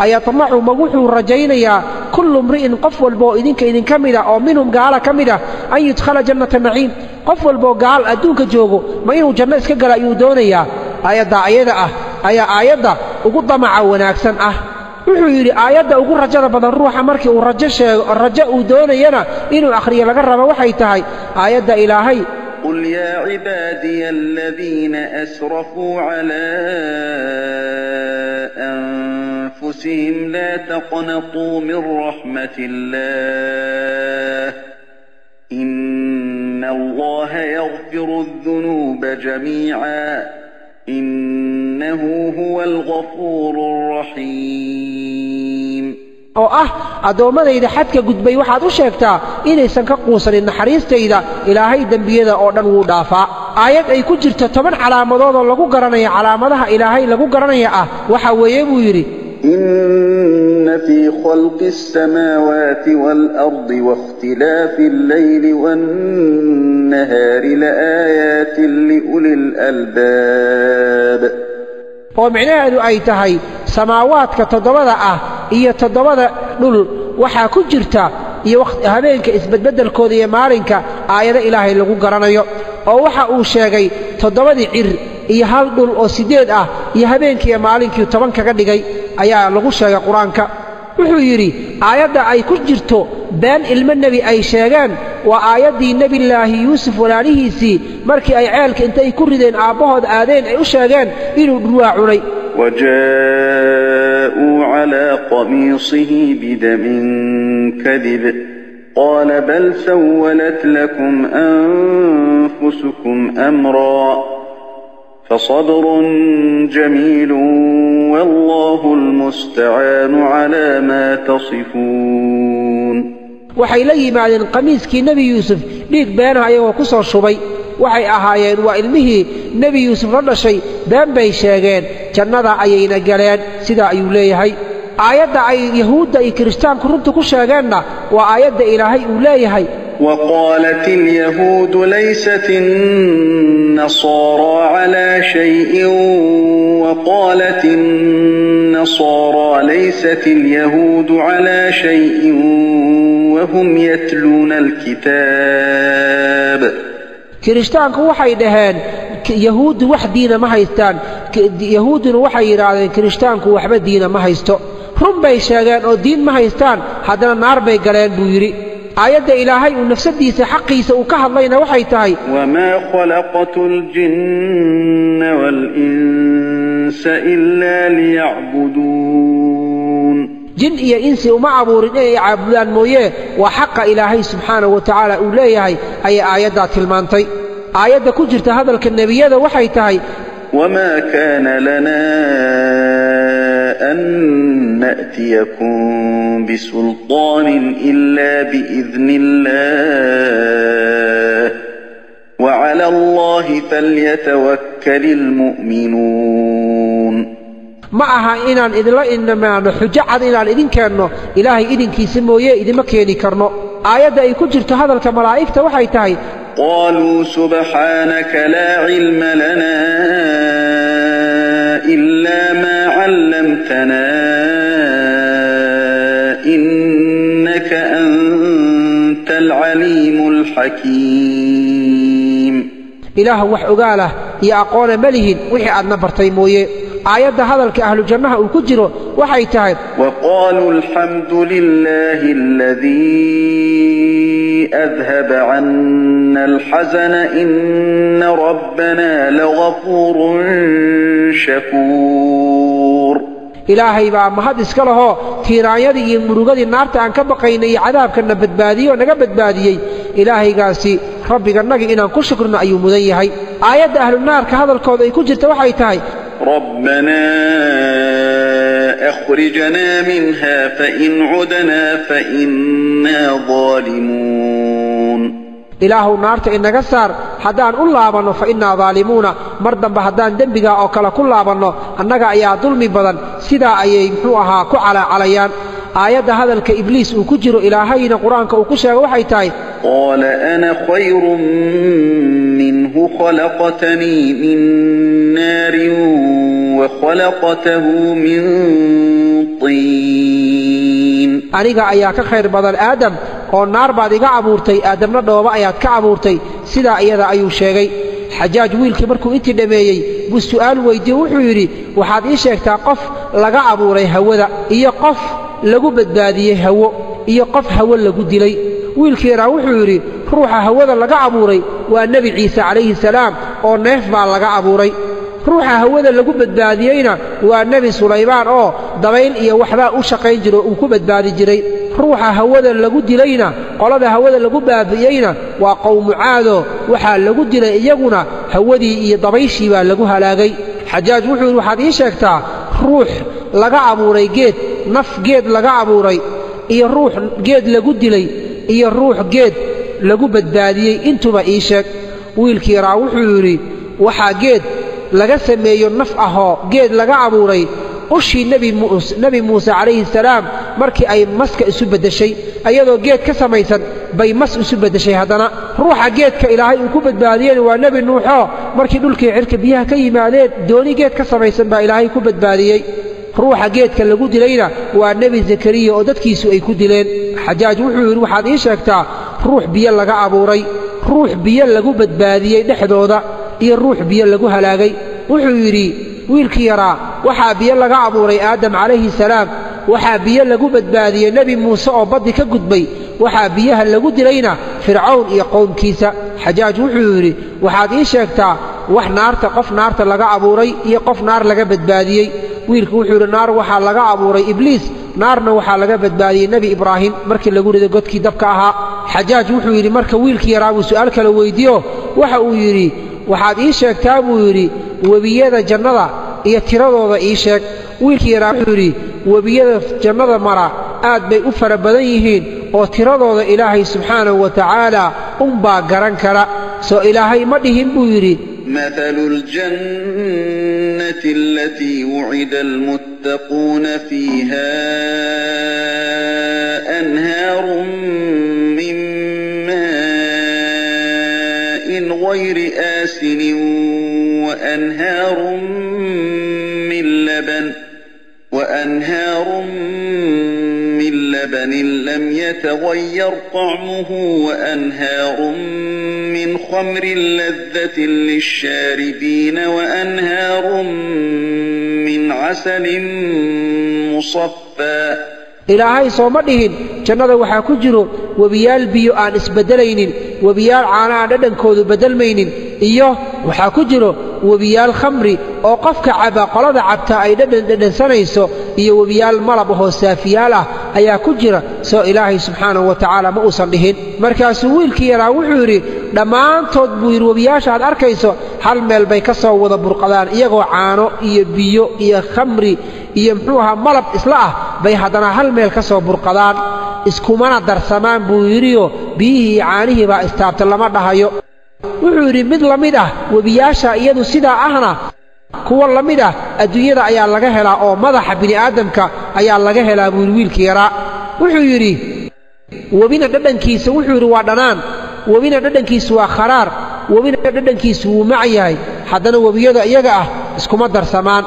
أيطمع موحي الرجين كل امرئ قف والبو إذن كمدا أو منهم قال كمدا أن يدخل جنة النعيم قف والبو قال أدونك جوغو ما إنه جنة إسكاقل أيودونيا آيات وقد مع وناكسن wuxuu yiri aayada ugu rajada badan ruuxa markii uu rajo sheego rajo uu doonayana inuu akhriyo laga rabo waxay tahay aayada ilaahay qul ya ibadiy alladhina asrafu ala anfusihim la taqnatu min rahmatillah inna allaha yaghfiru adh-dhunuba jami'a إنه هو الغفور الرحيم oo adoomadayda xadka gudbay waxaad u sheegtaa inaysan ka quusanin naxariistayda ilaahay dambiyada oo dhan wuu dhaafaa aayad ay ku jirto 10 calaamadood oo lagu garanayo calaamadaha ilaahay lagu garanayo waxa weeye buu yiri إن في خلق السماوات والأرض واختلاف الليل والنهار لآيات لأولي الألباب ومعناه أي تهي سماوات كتضبضة إيا تضبضة نل وحا كجرتا إيا وقت هبينك إثبت بدل كودية مالنك آيات إلهي لغو قرانيو أو وحا أوشاقي تضبضة عر iyo hal dhul oo 8 iyo habeenkii maalinkii 10 kaga dhigay ayaa lagu sheegay quraanka wuxuu yiri aayada ay ku jirto baan ilmo nabi ay sheegaan waa aayadii nabi ilaahi yuusuf walaalihiisi markii ay ceelka intay ku rideen aabahood aadeen ay u sheegeen inuu dhulwaa cunay wajaa ala qamisihi bidamin kadib قال بل سولت لكم أنفسكم أمرا فصبر جميل والله المستعان على ما تصفون waxay la yimaadeen qamiiskii nabi yuusuf dhiig beenaha ayagoo ku soo shubay waxay ahaayeen waa ilmihii nabi yuusuf la dhashay been bay sheegeen jannada ayayna galeen sida ayuu leeyahay aayadda ay yahuudda iyo kiristaanku runta ku sheegeenna waa aayadda ilaahay uu leeyahay وقالت اليهود ليست النصارى على شيء وقالت النصارى ليست اليهود على شيء وهم يتلون الكتاب كريستانku waxay dhaheen yahuud wax diina ma haystaan yahuuduna waxay yiraahdeen kiristaanku waxba diina ma haysto run bay sheegeen oo diin ma haystaan hadana naar bay galeen buu yiri aayada ilaahay uu nafsadiisa xaqiisa uu ka hadlayna waxay tahay wama khalaqatul jinna wal insa illa liya'budun jin iyo insi uma abuurin ay caabudaan mooyee waa xaqa ilaahay subhanahu wa ta'ala uu leeyahay ay aayada tilmaantay aayada ku jirta hadalka nabiyada waxay tahay wama kana lana أن نأتيكم بسلطان إلا بإذن الله وعلى الله فليتوكل المؤمنون معها إنان إذن لا إنما نحجع إنان إذن كانوا إلهي إذن كيسمويه إذن ما كيني كرنو آيات أي كجرت هذا الملائكة وحي تاي قالوا سبحانك لا علم لنا إلا ما علمتنا إنك أنت ilaah wax ogaalah iyo aqoona ma lihin wixii aadna bartay mooye aayadda hadalka ahlu jannaha uu ku jiro waxay tahay waqaaluu alxamdu lilaahi aladii adhaba canna alxasana ina rabbana lagafuurun shakuur ilaahay baa mahad iska lahoo tiiraanyadii iyo murugadii naarta aan ka baqaynay iyo cadaabkana badbaadiyey oo naga badbaadiyey ilaahaygaasi rabbiganaga inaan ku shukrino ayuu mudan yahay aayadda ahlu naarka hadalkooda ay ku jirta waxay tahay ربنا أخرجنا منها فإن عدنا فإنا ظالمون إلهو نارت إنك سار حدان أولابنو فإنا ظالمون مردن بحدان دنبغا أو كلا كلابنو أنك أيا ظلمي بدن سيدا أيا يمحوها كعلى عليان آيات هذا الكإبليس وكجر إلهينا قرآنك وكشاك وحيتاي قال أنا خير منه خلقتني من نار وخلقته من طين أنيقا أياك خير بدل آدم ونار بعد إيقا عبورتي آدم ندوبا أيات كعبورتي سيدا أيضا أيو شاقي حجاج ويلكي مركو انتي دميي بالسؤال ويدي وحيري وحاد إيشاك تاقف لغا عبوري هودا إيا قف لغو بدباديه هو إيا قف هو لغو دلي wiilkii raa wuxuu yidhi ruuxa hawada laga abuuray waa nebi ciise calayhi salaam oo neef baa laga abuuray ruuxa hawada lagu badbaadiyeyna waa nebi sulaymaan oo dabayl iyo waxbaa u shaqayn jiro uu ku badbaadi jiray ruuxa hawada lagu dilayna qolada hawada lagu baabi'iyeyna waa qowmu caado waxaa lagu dilay iyaguna hawadii iyo dabayshii baa lagu halaagay xajaaj wuxuu yidhi waxaad ii sheegtaa ruux laga abuuray geed naf geed laga abuuray iyo ruux geed lagu dilay iyo ruux geed lagu badbaadiyey intuba ii sheeg wiilkii raa wuxuu yidhi waxaa geed laga sameeyo naf ahoo geed laga abuuray ushii nebi muuse calayhi salaam markii ay maska isu beddeshay ayadoo geed ka samaysan bay mas isu beddeshay haddana ruuxa geedka ilaahay uu ku badbaadiyeyna waa nebi nuuxoo markii dhulkii cirka biyaha ka yimaadeen dooni geed ka samaysan baa ilaahay ku badbaadiyey ruuxa geedka lagu dilayna waa nebi zakariya oo dadkiisu ay ku dileen xajaaj wuxuu yidhi waxaad ii sheegtaa ruux biyo laga abuuray ruux biyo lagu badbaadiyey dhexdooda iyo ruux biyo lagu halaagay wuxuu yidhi wiilkii yaraa waxaa biyo laga abuuray aadam calayhi salaam waxaa biyo lagu badbaadiyey nebi muuse oo baddi ka gudbay waxaa biyaha lagu dilayna fircawn iyo qowmkiisa xajaaj wuxuu yidhi waxaad ii sheegtaa wax naarta qof naarta laga abuuray iyo qof naar laga badbaadiyey wiilku wuxuu yidhi naar waxaa laga abuuray ibliis naarna waxaa laga badbaadiyey nebi ibraahim markii lagu riday godkii dabka ahaa xajaaj wuxuu yidhi marka wiilkii yaraa buu su'aal kale weydiiyo waxa uu yidhi waxaad ii sheegtaa buu yidhi webiyada jannada iyo tiradooda ii sheeg wiilkii yaraa wuxuu yidhi webiyada jannada mara aad bay u fara badan yihiin oo tiradooda ilaahay subxaanahu wa tacaala unbaa garan kara soo ilaahay ma dhihin buu yidhi مثل الجنة التي وعد المتقون فيها أنهار من ماء غير آسن وأنهار من لبن لم يتغير طعمه وأنهار من خمر لذة للشاربين وأنهار من عسل مصفى ilaahay sooma dhihin jannada waxaa ku jiro webiyaal biyo aan isbedelaynin webiyaal caana aan dhadhankoodu bedelmaynin iyo waxaa ku jiro webiyaal khamri oo qofka caba qolada cabta ay dhadhansanayso iyo webiyaal malab ahoo saafiyaal ah ayaa ku jira soo ilaahay subxaanahu wa tacaala ma uusan dhihin markaasuu wiilkii yaraa wuxuu yidhi dhammaantood buu yidhi webiyaasha aad arkayso hal meel bay ka soo wada burqadaan iyagoo caano iyo biyo iyo khamri iyo muxuu ahaa malab isla ah bay haddana hal meel ka soo burqadaan iskumana darsamaan buu yidhioo biyihii iyo caanihii baa istaabta lama dhahayo wuxuu yidhi mid la mid ah webiyaasha iyadu sidaa ahna kuwa la mid ah adduunyada ayaa laga helaa oo madaxa bini'aadamka ayaa laga helaa buu yidhi wiilkii yaraa wuxuu yidhi webina dhadhankiisa wuxuu yidhi waa dhanaan webina dhadhankiisu waa kharaar webina dhadhankiisu wuu mac yahay haddana webiyada iyaga ah iskuma darsamaan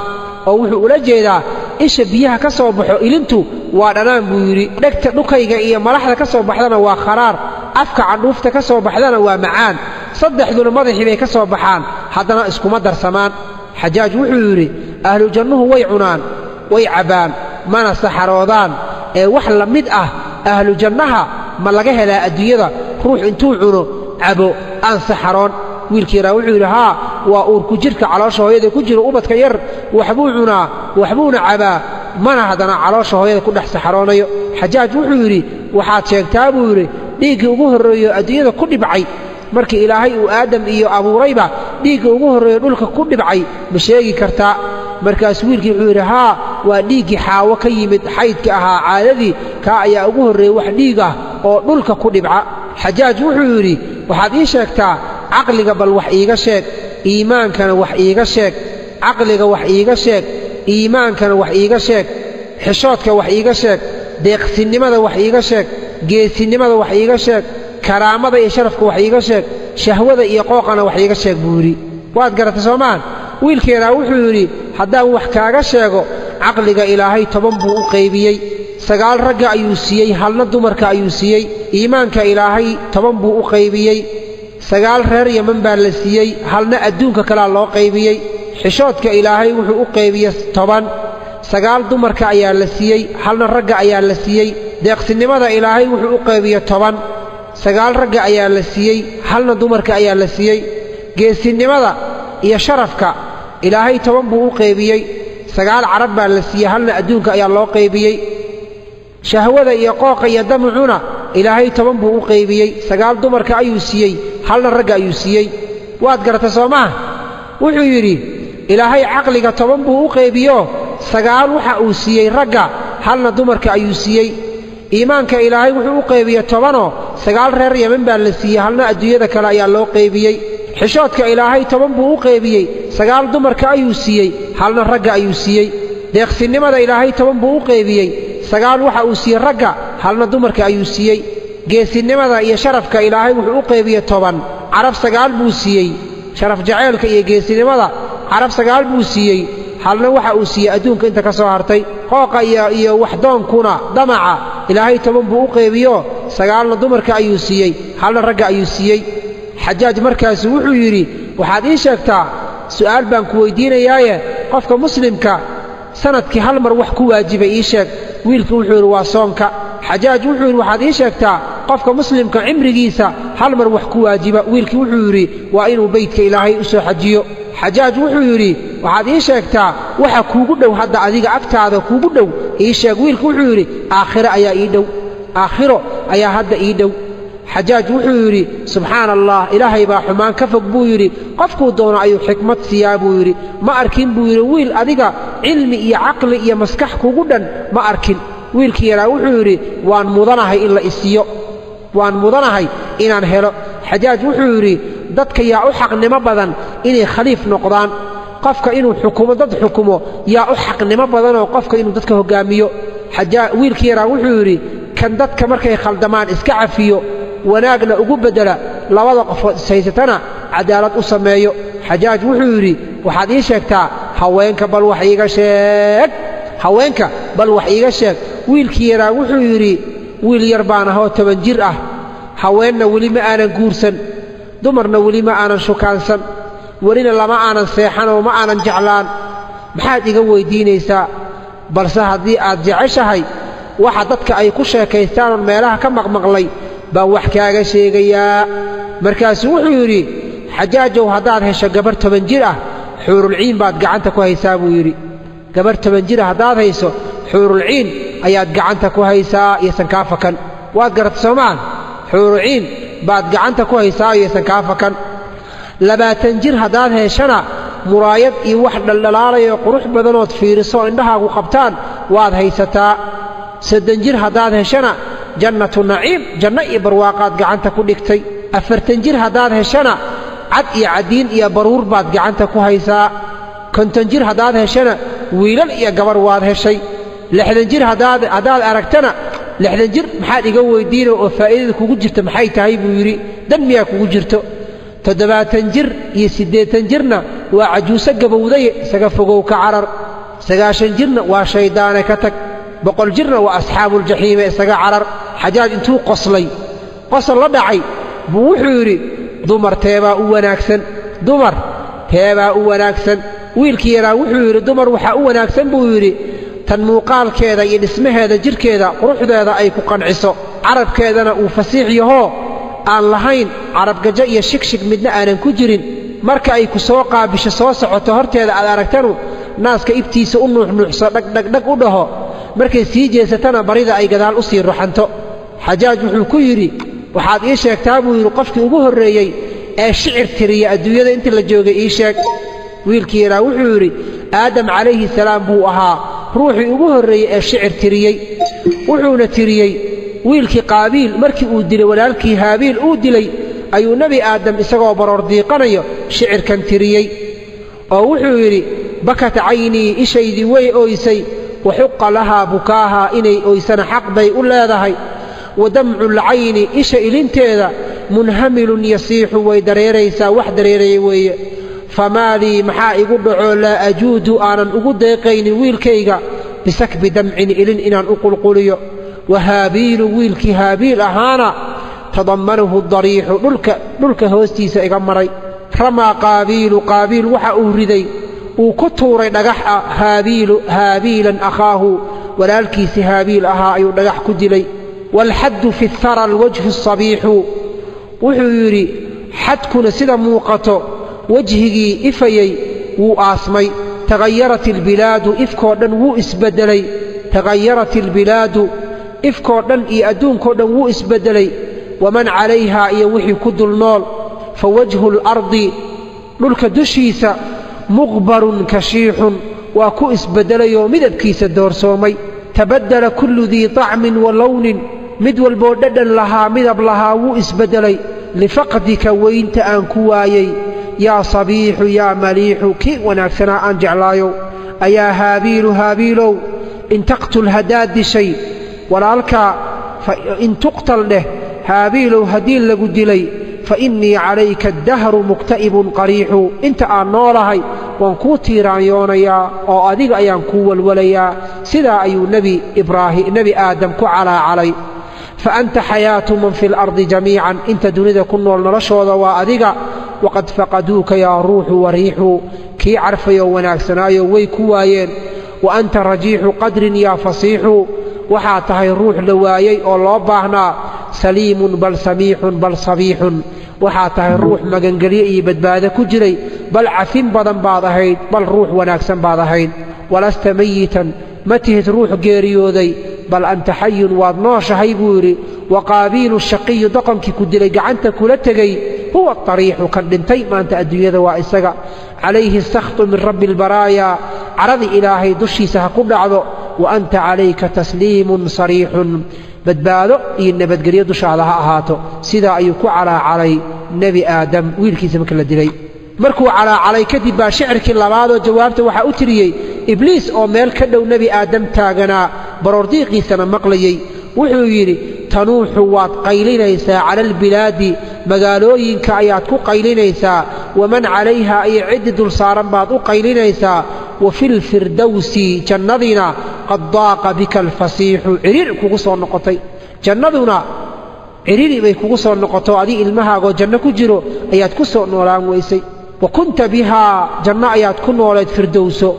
oo wuxuu ula jeedaa isha biyaha ka soo baxo ilintu waa dhanaan buu yidhi dhegta dhukayga iyo malaxda ka soo baxdana waa kharaar afka candhuufta ka soo baxdana waa macaan saddexduna madaxii bay ka soo baxaan haddana iskuma darsamaan xajaaj wuxuu yidhi ahlu jannuhu way cunaan way cabbaan mana saxaroodaan ee wax la mid ah ahlu jannaha ma laga helaa adduunyada ruux intuu cuno cabo aan saxaroon wiilkii yaraa wuxuu yidhi haa waa uurku jidhka caloosha hooyada ku jiro ubadka yar waxbuu cunaa waxbuuna cabaa mana haddana caloosha hooyada ku dhex saxaroonayo xajaaj wuxuu yidhi waxaad sheegtaa buu yidhi dhiiggii ugu horreeyo adduunyada ku dhibcay markii ilaahay uu aadam iyo abuurayba dhiigga ugu horreeyo dhulka ku dhibcay ma sheegi kartaa markaas wiilkii wuxuu yidhi haa waa dhiiggii xaawo ka yimid xaydka ahaa caadadii kaa ayaa ugu horreeyey wax dhiig ah oo dhulka ku dhibca xajaaj wuxuu yidhi waxaad ii sheegtaa caqliga bal wax iiga sheeg iimaankana wax iiga sheeg caqliga wax iiga sheeg iimaankana wax iiga sheeg xishoodka wax iiga sheeg deeqsinnimada wax iiga sheeg geesinimada wax iiga sheeg karaamada iyo sharafka wax iiga sheeg shahwada iyo qooqana wax iiga sheeg buu yidhi waad garatay soomaan wiilkeedaa wuxuu yidhi haddaan wax kaaga sheego caqliga ilaahay 10 buu u qaybiyey 9 ragga ayuu siiyey halna dumarka ayuu siiyey iimaanka ilaahay 10 buu u qaybiyey 9 reer yaman baa la siiyey halna adduunka kalaa loo qaybiyey xishoodka ilaahay wuxuu u qaybiyey 10 9 dumarka ayaa la siiyey halna ragga ayaa la siiyey deeqsinimada ilaahay wuxuu u qaybiyey 10 9 ragga ayaa la siiyey halna dumarka ayaa la siiyey geesinimada iyo sharafka ilaahay 10 buu u qaybiyey 9 carab baa la siiyey halna adduunka ayaa loo qaybiyey shahwada iyo qooqa iyo damcuna ilaahay 10 buu u qaybiyey 9 dumarka ayuu siiyey halna ragga ayuu siiyey waad garatay soomaa wuxuu yidhi ilaahay caqliga 10 buu u qaybiyo 9 waxa uu siiyey ragga halna dumarka ayuu siiyey iimaanka ilaahay wuxuu u qaybiyey 10 9 reer yaman baa la siiyey halna adduunyada kale ayaa loo qaybiyey xishoodka ilaahay 10 buu u qaybiyey 9 dumarka ayuu siiyey halna ragga ayuu siiyey deeqsinimada ilaahay 10 buu u qaybiyey 9 waxa uu siiyey ragga halna dumarka ayuu siiyey geesinimada iyo sharafka ilaahay wuxuu u qaybiyey 10 carab 9 buu siiyey sharaf jaceelka iyo geesinimada carab 9 buu siiyey halna waxa uu siiyey adduunka inta ka soo hartay qooqa iyo waxdoonkuna damaca ilaahay 10 buu u qaybiyo 9na dumarka ayuu siiyey halna ragga ayuu siiyey xajaaj markaas wuxuu yidhi waxaad ii sheegtaa su'aal baan ku weydiinayaaye qofka muslimka sanadkii hal mar wax ku waajibay ii sheeg wiilkii wuxuu yidhi waa soonka xajaaj wuxuu yidhi waxaad ii sheegtaa qofka muslimka cimrigiisa hal mar wax ku waajiba wiilkii wuxuu yidhi waa inuu beydka ilaahay u soo xajiyo xajaaj wuxuu yidhi waxaad ii sheegtaa waxa kuugu dhow hadda adiga agtaada kuugu dhow ii sheeg wiilkii wuxuu yidhi aakhiro ayaa ii dhow aakhiro ayaa hadda ii dhow xajaaj wuxuu yidhi subxaana allah ilaahay baa xumaan ka fog buu yidhi qofkuu doono ayuu xikmad siiyaa buu yidhi ma arkin buu yidhi wiil adiga cilmi iyo caqli iyo maskax kugu dhan ma arkin wiilkii yaraa wuxuu yidhi waan mudanahay in la isiiyo waan mudanahay inaan helo xajaaj wuxuu yidhi dadka yaa u xaqnimo badan inay khaliif noqdaan qofka inuu xukumo dad xukumo yaa u xaqnimo badanoo qofka inuu dadka hoggaamiyo wiilkii yaraa wuxuu yidhi kan dadka markay khaldamaan iska cafiyo wanaagna ugu beddela labada qofood ishaysatana cadaalad u sameeyo xajaaj wuxuu yidhi waxaad ii sheegtaa haweenka bal wax iiga sheeg haweenka bal wax iiga sheeg wiilkii yaraa wuxuu yidhi wiil yar baan ahoo 10 jir ah haweenna weli ma aanan guursan dumarna weli ma aanan shukaansan welina lama aanan seexanoo ma aanan jeclaan maxaad iga weyddiinaysaa balse haddii aad jeceshahay waxa dadka ay ku sheekaystaanoon meelaha ka maqmaqlay baan wax kaaga sheegayaa markaasuu wuxuu yidhi xajaajow haddaad hesho gabar 10 jir ah xuurulciin baad gacanta ku haysaa buu yidhi gabar 10 jir ah haddaad hayso xuurulciin ayaad gacanta ku haysaa iyosan kaa fakan waad garatay soomaan xuurulciin baad gacanta ku haysaa iyosan kaa fakan 20 jir haddaad heshana muraayad iyo wax dhaldhalaalayo qurux badanood fiiriso indhahaagu qabtaan waad haysataa 30 jir haddaad heshana jannatu naciim janno iyo barwaaqaad gacanta ku dhigtay 40 jir haddaad heshana cad iyo cadiin iyo baruur baad gacanta ku haysaa 50 jir haddaad heshana wiilal iyo gabar waad heshay 60 jir haddaad aragtana 60 jir maxaad iga weydiina oo faa'iidada kugu jirta maxay tahay buu yidhi dan miyaa kugu jirto 70 jir iyo 80 jirna waa cajuuso gabowday isaga fogow ka carar 90 jirna waa shaydaane ka tag 100 jirna waa asxaabuuljaxiime isaga carar xajaaj intuu qoslay qosol la dhacay buu wuxuu yidhi dumar teebaa u wanaagsan dumar teebaa u wanaagsan wiilkii yaraa wuxuu yidhi dumar waxaa u wanaagsan buu yidhi tan muuqaalkeeda iyo dhismaheeda jidhkeeda quruxdeeda ay ku qanciso carabkeedana uu fasiix yahoo aan lahayn carabgajo iyo shigshig midna aanan ku jirin marka ay ku soo qaabisho soo socoto horteeda aad aragtanu naaska ibtiisa u nuuxnuuxso dhagdhagdhag u dhaho markay sii jeesatana barida ay gadaal u sii ruxanto xajaaj wuxuu ku yidhi waxaad ii sheegtaa buu yidhi qofkii ugu horreeyey ee shicir tiriya adduunyada inta la joogay ii sheeg wiilkii yaraa wuxuu yidhi aadam calayhi salaam buu ahaa ruuxii ugu horreeyey ee shicir tiriyey wuxuuna tiriyey wiilkii qaabiil markii uu dilay walaalkii haabiil uu dilay ayuu nebi aadam isagoo baroor diiqanayo shicirkan tiriyey oo wuxuu yidhi bakat caynii ishaydii way ooysay waxuqa lahaa bukaahaa inay ooysana xaq bay u leedahay wadamculcayni isha ilinteeda munhamilun yasiixu way dareeraysaa wax dareeraya weeye famaa lii maxaa igu dhaco laa ajuudu aanan ugu deeqaynin wiilkayga bisakbi damcin ilin inaan u qulquliyo wahaabiilu wiilkii haabiil ahaana tadammanahu dariixu dhulka hoostiisa iga maray ramaa qaabiilu qaabiil waxa uu riday uu ku tuuray dhagax ah haabiilan akhaahu walaalkiisi haabiil ahaa ayuu dhagax ku dilay waalxaddu fi hara alwajhu asabiixu wuxuu yidhi xadkuna sida muuqato wejhigii ifayey wuu aasmay tagayarat ilbilaadu ifkoo dhan wuu isbeddelay tagayarat ilbilaadu ifkoo dhan iyo adduunkoo dhan wuu isbeddelay waman calayhaa iyo wixii ku dul nool fa wajhu اlardi dhulka dushiisa muqbarun kashiixun waa ku isbeddelayoo midabkiisa doorsoomay tabaddala kullu dii طacmin wa lownin mid walboo dhadhan lahaa midab lahaa wuu isbeddelay lifaqdika weynta aan ku waayey yaa sabiixu yaa maliixu kii wanaagsanaa aan jeclaayow ayaa haabiilu haabiilow in taqtul haddaad dishay walaalkaa in tuqtal dheh haabiilow haddii lagu dilay fa innii calayka addahru mukta'ibun qariixu inta aan noolahay waan kuu tiiraanyoonayaa oo adiga ayaan kuu walwalayaa sidaa ayuu nebi aadam ku calaacalay fa anta xayaatu man fi اlardi jamiican inta dunida ku nool noloshooda waa adiga waqad faqaduuka yaa ruuxu wariixu kii carfayoo wanaagsanaayo way ku waayeen wa anta rajiixu qadrin yaa fasiixu waxaa tahay ruux la waayey oo loo baahnaa saliimun bal samiixun bal sabiixun waxaa tahay ruux magangelye iyo badbaado ku jiray bal cafin badan baad ahayd bal ruux wanaagsan baad ahayd walasta mayitan ma tihid ruux geeriyooday bal anta xayun waad nooshahay buu yidhi wa qaabiilu shaqiyu doqonkii ku dilay gacanta kula tegey huwa ariixu kan dhintay maanta adduunyada waa isaga calayhi sakhtu min rabbi albaraayaa caradii ilaahay dushiisa ha ku dhacdo wa anta calayka tasliimun sariixun badbaado iyo nabadgelyo dushaada ha ahaato sidaa ayuu ku calaacalay nebi aadam wiilkiisa marka la dilay markuu calaacalay kadib baa shicirkii labaadoo jawaabta waxaa u tiriyey ibliis oo meel ka dhow nebi aadam taaganaa baroordiiqiisana maqlayey wuxuu yidhi tanuuxu waad qaylinaysaa cala albilaadi magaalooyinka ayaad ku qaylinaysaa waman calayhaa iyo ciddi dul saaran baad u qaylinaysaa wa fi lfirdowsi jannadiina qad daaqa bika alfasiixu ciriir kugu soo noqotay jannaduna ciriiri bay kugu soo noqoto adii ilmahaagoo janno ku jiro ayaad ku soo noolaan weysay wa kunta bihaa janno ayaad ku noolayd firdowso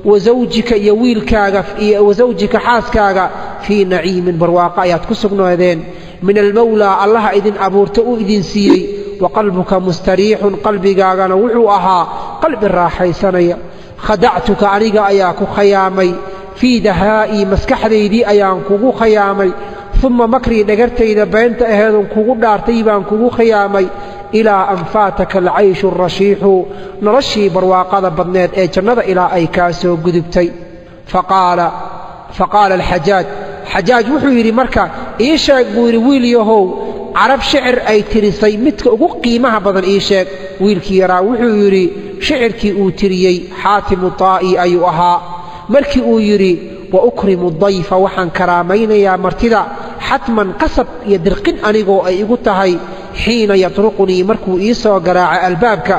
wasawjika iyo wiilkaaga iyo wasawjika xaaskaaga fii naciimin barwaaqo ayaad ku sugnaadeen min almawlaa allaha idin abuurta uu idin siiyey wa qalbuka mustariixun qalbigaagana wuxuu ahaa qalbi raaxaysanaya khadactuka aniga ayaa ku khayaamay fii dahaa'ii maskaxdaydii ayaan kugu khayaamay uma makrii dhagartayda beenta aheedun kugu dhaartay baan kugu khayaamay ilaa an faataka alcayshu arashiixu noloshii barwaaqada badneed ee jannada ilaa ay kaa soo gudubtay faqaala xajaaj wuxuu yidhi marka ii sheeg buu yidhi wiil yahow carab shicir ay tirisay midka ugu qiimaha badan ii sheeg wiilkii yaraa wuxuu yidhi shicirkii uu tiriyey xaatimu taa'i ayuu ahaa markii uu yidhi wa ukrimu dayfa waxaan karaamaynayaa martida xatman qasab iyo dirqin anigoo ay igu tahay xiina yatruqunii markuu ii soo garaaca albaabka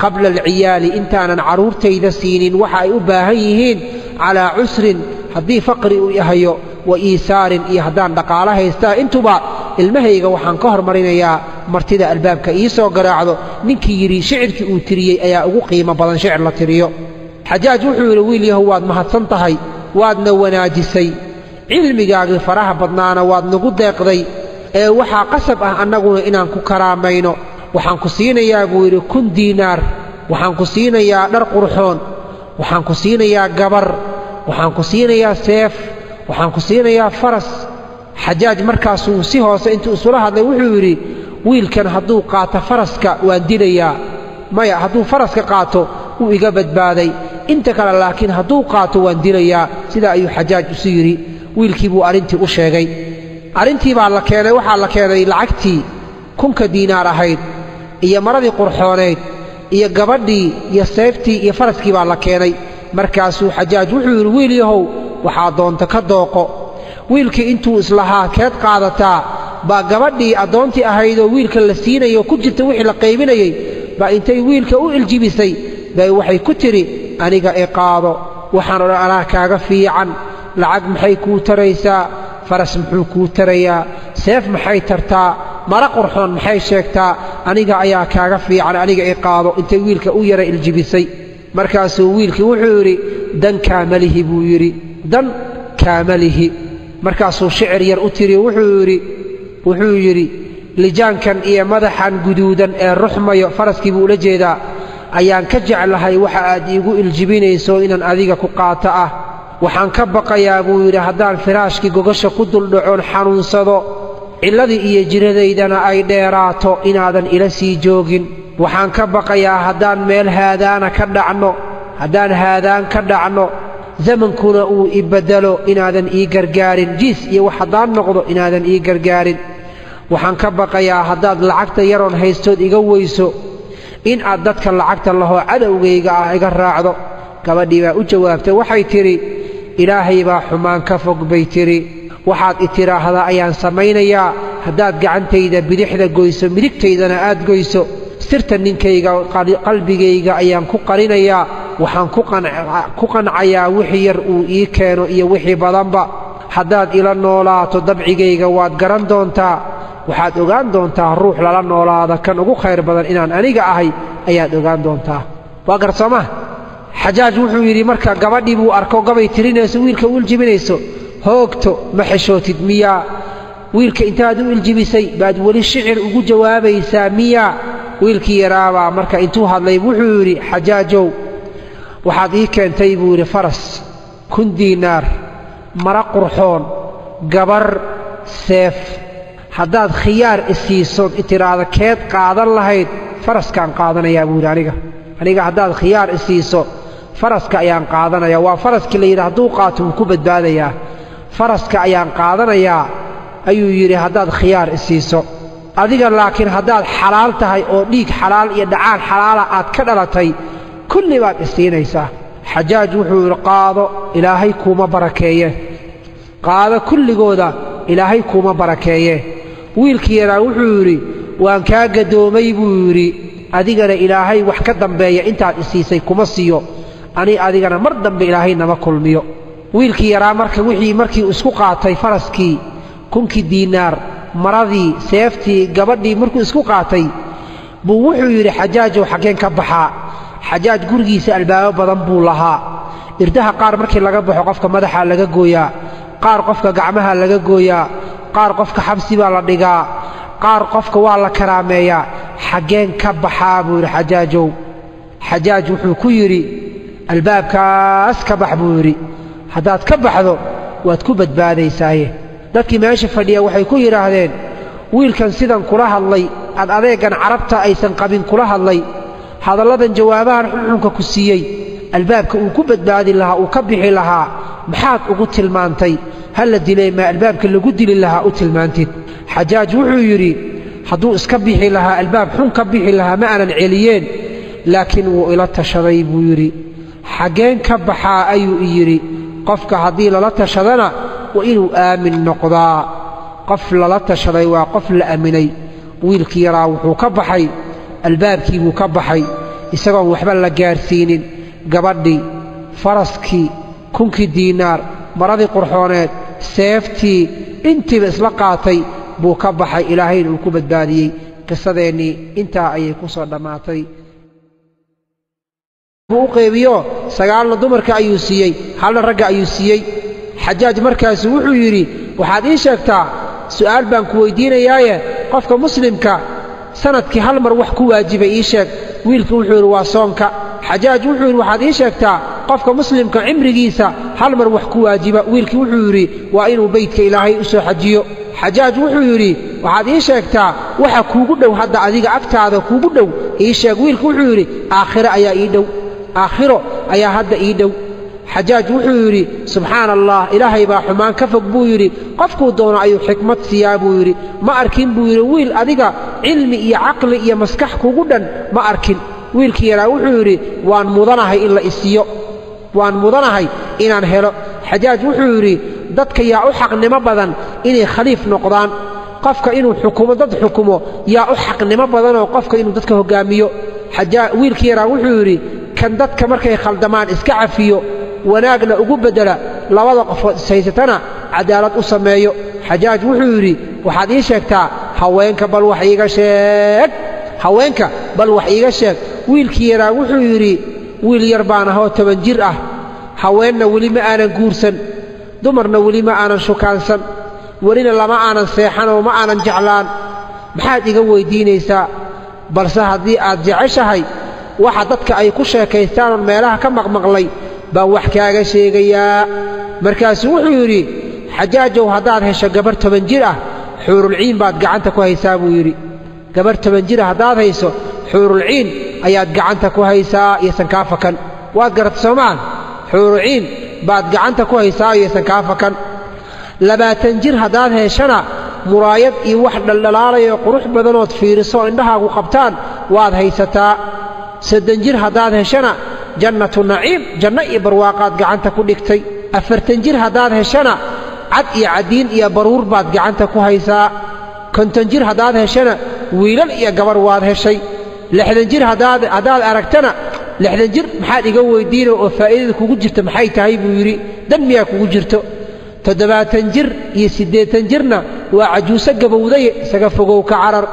qabla alciyaali intaanan carruurtayda siinin waxa ay u baahan yihiin calaa cusrin haddii faqri uu yahayo wa iisaarin iyo haddaan dhaqaalo haystaa intuba ilmahayga waxaan ka hormarinayaa martida albaabka ii soo garaacdo ninkii yidhi shicirkii uu tiriyey ayaa ugu qiimo badan shicir la tiriyo xajaaj wuxuu yidhi wiil yahow waad mahadsan tahay waadna wanaajisay cilmigaagii faraha badnaana waad nagu deeqday ee waxaa qasab ah annaguna inaan ku karaamayno waxaan ku siinayaa buu yidhi 1,000 diinaar waxaan ku siinayaa dhar qurxoon waxaan ku siinayaa gabar waxaan ku siinayaa seef waxaan ku siinayaa faras xajaaj markaasuu si hoose intuu isula hadlay wuxuu yidhi wiilkan hadduu qaato faraska waan dilayaa maya hadduu faraska qaato wuu iga badbaaday inta kale laakiin hadduu qaato waan dilayaa sidaa ayuu xajaaj isu yidhi wiilkii buu arrintii u sheegay arrintii baa la keenay waxaa la keenay lacagtii 1,000 diinaar ahayd iyo maradii qurxooneyd iyo gabadhii iyo seeftii iyo faraskii baa la keenay markaasuu xajaaj wuxuu yidhi wiil yahow waxaa doonta ka dooqo wiilkii intuu islahaa keed qaadataa baa gabadhii addoontii ahaydoo wiilka la siinayo ku jirta wixii la qaybinayey baa intay wiilka u iljibisay bay waxay ku tidhi aniga i qaado waxaan odhan anaa kaaga fiican lacag maxay kuu taraysaa faras muxuu kuu tarayaa seef maxay tartaa mara qurxoon maxay sheegtaa aniga ayaa kaaga fiican aniga i qaado intay wiilka u yara iljibisay markaasuu wiilkii wuxuu yidhi dan kaamalihi buu yidhi dan kaamalihi markaasuu shicir yar u tiri wuxuu yidhi lijaankan iyo madaxan guduudan ee ruxmayo faraskii buu ula jeedaa ayaan ka jeclahay waxa aad iigu iljibinayso inaan adiga ku qaato ah waxaan ka baqayaa buu yidhi haddaan firaashkii gogasha ku duldhacoon xanuunsado cilladii iyo jiradaydana ay dheeraato inaadan ila sii joogin waxaan ka baqayaa haddaan meel haadaan ka dhacno zamankuna uu i beddelo inaadan ii gargaarin jiis iyo wax haddaan noqdo inaadan ii gargaarin waxaan ka baqayaa haddaad lacagta yaroon haystood iga weyso in aad dadka lacagta lahoo cadowgayga ah iga raacdo gabadhii baa u jawaabtay waxay tidhi ilaahay baa xumaan ka fog bay tidhi waxaad i tidhaahdaa ayaan samaynayaa haddaad gacantayda bidixda goyso midigtaydana aad goyso sirta ninkayga qalbigayga ayaan ku qarinayaa waxaan ku qancayaa wixii yar uu ii keeno iyo wixii badanba haddaad ila noolaato dabcigayga waad garan doontaa waxaad ogaan doontaa ruux lala noolaada kan ugu khayr badan inaan aniga ahay ayaad ogaan doontaa waa garsooma xajaaj wuxuu yidhi marka gabadhii buu arko gabay tirinayso wiilka u iljibinayso hoogto ma xeshootid miyaa wiilka intaad u iljibisay baad weli shicir ugu jawaabaysaa miyaa wiilkii yaraabaa marka intuu hadlay wuxuu yidhi xajaajow waxaad ii keentay buu yidhi faras 1,000 diinaar mara qurxoon gabar seef haddaad khiyaar isiisood itiraahda keed qaadan lahayd faraskaan qaadanayaa buu yidhi aniga haddaad khiyaar isiiso faraska ayaan qaadanayaa waa faraskii la yidhi hadduu qaato wuu ku badbaadayaa faraska ayaan qaadanayaa ayuu yidhi haddaad khiyaar isiiso adiga laakiin haddaad xalaal tahay oo dhiig xalaal iyo dhacaan xalaala aad ka dhalatay kulli baad isiinaysaa xajaaj wuxuu yidhi qaado ilaahay kuuma barakeeye qaado kulligooda ilaahay kuuma barakeeye wiilkii yaraa wuxuu yidhi waan kaa gadoomay buu yidhi adigana ilaahay wax ka dambeeya intaad isiisay kuma siiyo ani adigana mar dambe ilaahay nama kulmiyo wiilkii yaraa markii isku qaatay faraskii 1,000 diinaar maradii seeftii gabadhii markuu isku qaatay buu wuxuu yidhi xajaajow xaggeen ka baxaa xajaaj gurigiisa albaabo badan buu lahaa irdaha qaar markii laga baxo qofka madaxa laga gooyaa qaar qofka gacmaha laga gooyaa qaar qofka xabsi baa la dhigaa qaar qofka waa la karaameeyaa xaggeen ka baxaa buu yidhi xajaajow xajaaj wuxuu ku yidhi albaabkaas ka bax buu yidhi haddaad ka baxdo waad ku badbaadaysaaye dadkii meesha fadhiya waxay ku yidhaahdeen wiilkan sidan kula hadlay ad adeegan carabta aysan qabin kula hadlay hadalladan jawaabahan xunxunka ku siiyey albaabka uu ku badbaadi lahaa uu ka bixi lahaa maxaad ugu tilmaantay hal la dilay ma albaabka lagu dili lahaa u tilmaantid xajaaj wuxuu yidhi hadduu iska bixi lahaa albaab xun ka bixi lahaa ma aanan celiyeen laakiin wuu ila tashaday buu yidhi xaggeen ka baxaa ayuu yidhi qofka haddii lala tashadana waa inuu aamin noqdaa qof lala tashaday waa qof la aaminay wiilkii yaraa wuxuu ka baxay albaabkii buu ka baxay isagoon waxba la gaarsiinin gabadhii faraskii 1,000 diinaar maradii qurxooneed seeftii intiiba isla qaatay buu ka baxay ilaahayna uu ku badbaadiyey qisadeennii intaa ayay ku soo dhammaatay buu u qeybiyo 9 dumarka ayuu siiyey 1 ragga ayuu siiyey xajaaj markaas wuxuu yidhi waxaad ii sheegtaa su'aal baan ku weydiinayaaye qofka muslimka sanadkii 1 mar wax ku waajibay ii sheeg wiilku wuxuu yidhi waa soonka xajaaj wuxuu yidhi waxaad ii sheegtaa qofka muslimka cimrigiisa 1 mar wax ku waajiba wiilkii wuxuu yidhi waa inuu beydka ilaahay u soo xajiyo xajaaj wuxuu yidhi waxaad ii sheegtaa waxa kuugu dhow hadda adiga agtaada kuugu dhow ii sheeg wiilku wuxuu yidhi aakhiro ayaa ii dhow aakhiro ayaa hadda ii dhow xajaaj wuxuu yidhi subxaana allah ilaahay baa xumaan ka fog buu yidhi qofkuu doono ayuu xikmad siiyaa buu yidhi ma arkin buu yidhi wiil adiga cilmi iyo caqli iyo maskax kugu dhan ma arkin wiilkii yaraa wuxuu yidhi waan mudanahay in la isiiyo waan mudanahay inaan helo xajaaj wuxuu yidhi dadka yaa u xaqnimo badan inay khaliif noqdaan qofka inuu xukumo dad xukumo yaa u xaqnimo badanoo qofka inuu dadka hoggaamiyo wiilkii yaraa wuxuu yidhi kan dadka markay khaldamaan iska cafiyo wanaagna ugu beddela labada qofood ishaysatana cadaalad u sameeyo xajaaj wuxuu yidhi waxaad ii sheegtaa haweenka bal wax iiga sheeg haweenka bal wax iiga sheeg wiilkii yaraa wuxuu yidhi wiil yar baan ahoo 10 jir ah haweenna weli ma aanan guursan dumarna weli ma aanan shukaansan welina lama aanan seexanoo ma aanan jeclaan maxaad iga weydiinaysaa balse haddii aad jeceshahay waxa dadka ay ku sheekaystaan oon meelaha ka maqmaqlay baan wax kaaga sheegayaa markaasuu wuxuu yidhi xajaajow haddaad hesho gabar 10 jir ah xuurulciin baad gacanta ku haysaa buu yidhi gabar 10 jir ah haddaad hayso xuurulciin ayaad gacanta ku haysaa iyosan kaa fakan waad garata soomaan xuurulciin baad gacanta ku haysaa iyosan kaa fakan 20 jir haddaad heshana muraayad iyo wax dhaldhalaalaya qurux badanood fiiriso indhahaagu qabtaan waad haysataa 3 jir haddaad heshana jannatu naciim janno iyo barwaaqaad gacanta ku dhigtay 40 jir haddaad heshana cad iyo cadiin iyo baruur baad gacanta ku haysaa 50 jir haddaad heshana wiilal iyo gabar waad heshay 60 jir haddaad aragtana 60 jir maxaad iga weydiinay oo faa'iidada kugu jirta maxay tahay buu yidhi dan miyaa kugu jirto 70 jir iyo 80 jirna waa cajuuso gabowday isaga fogow ka carar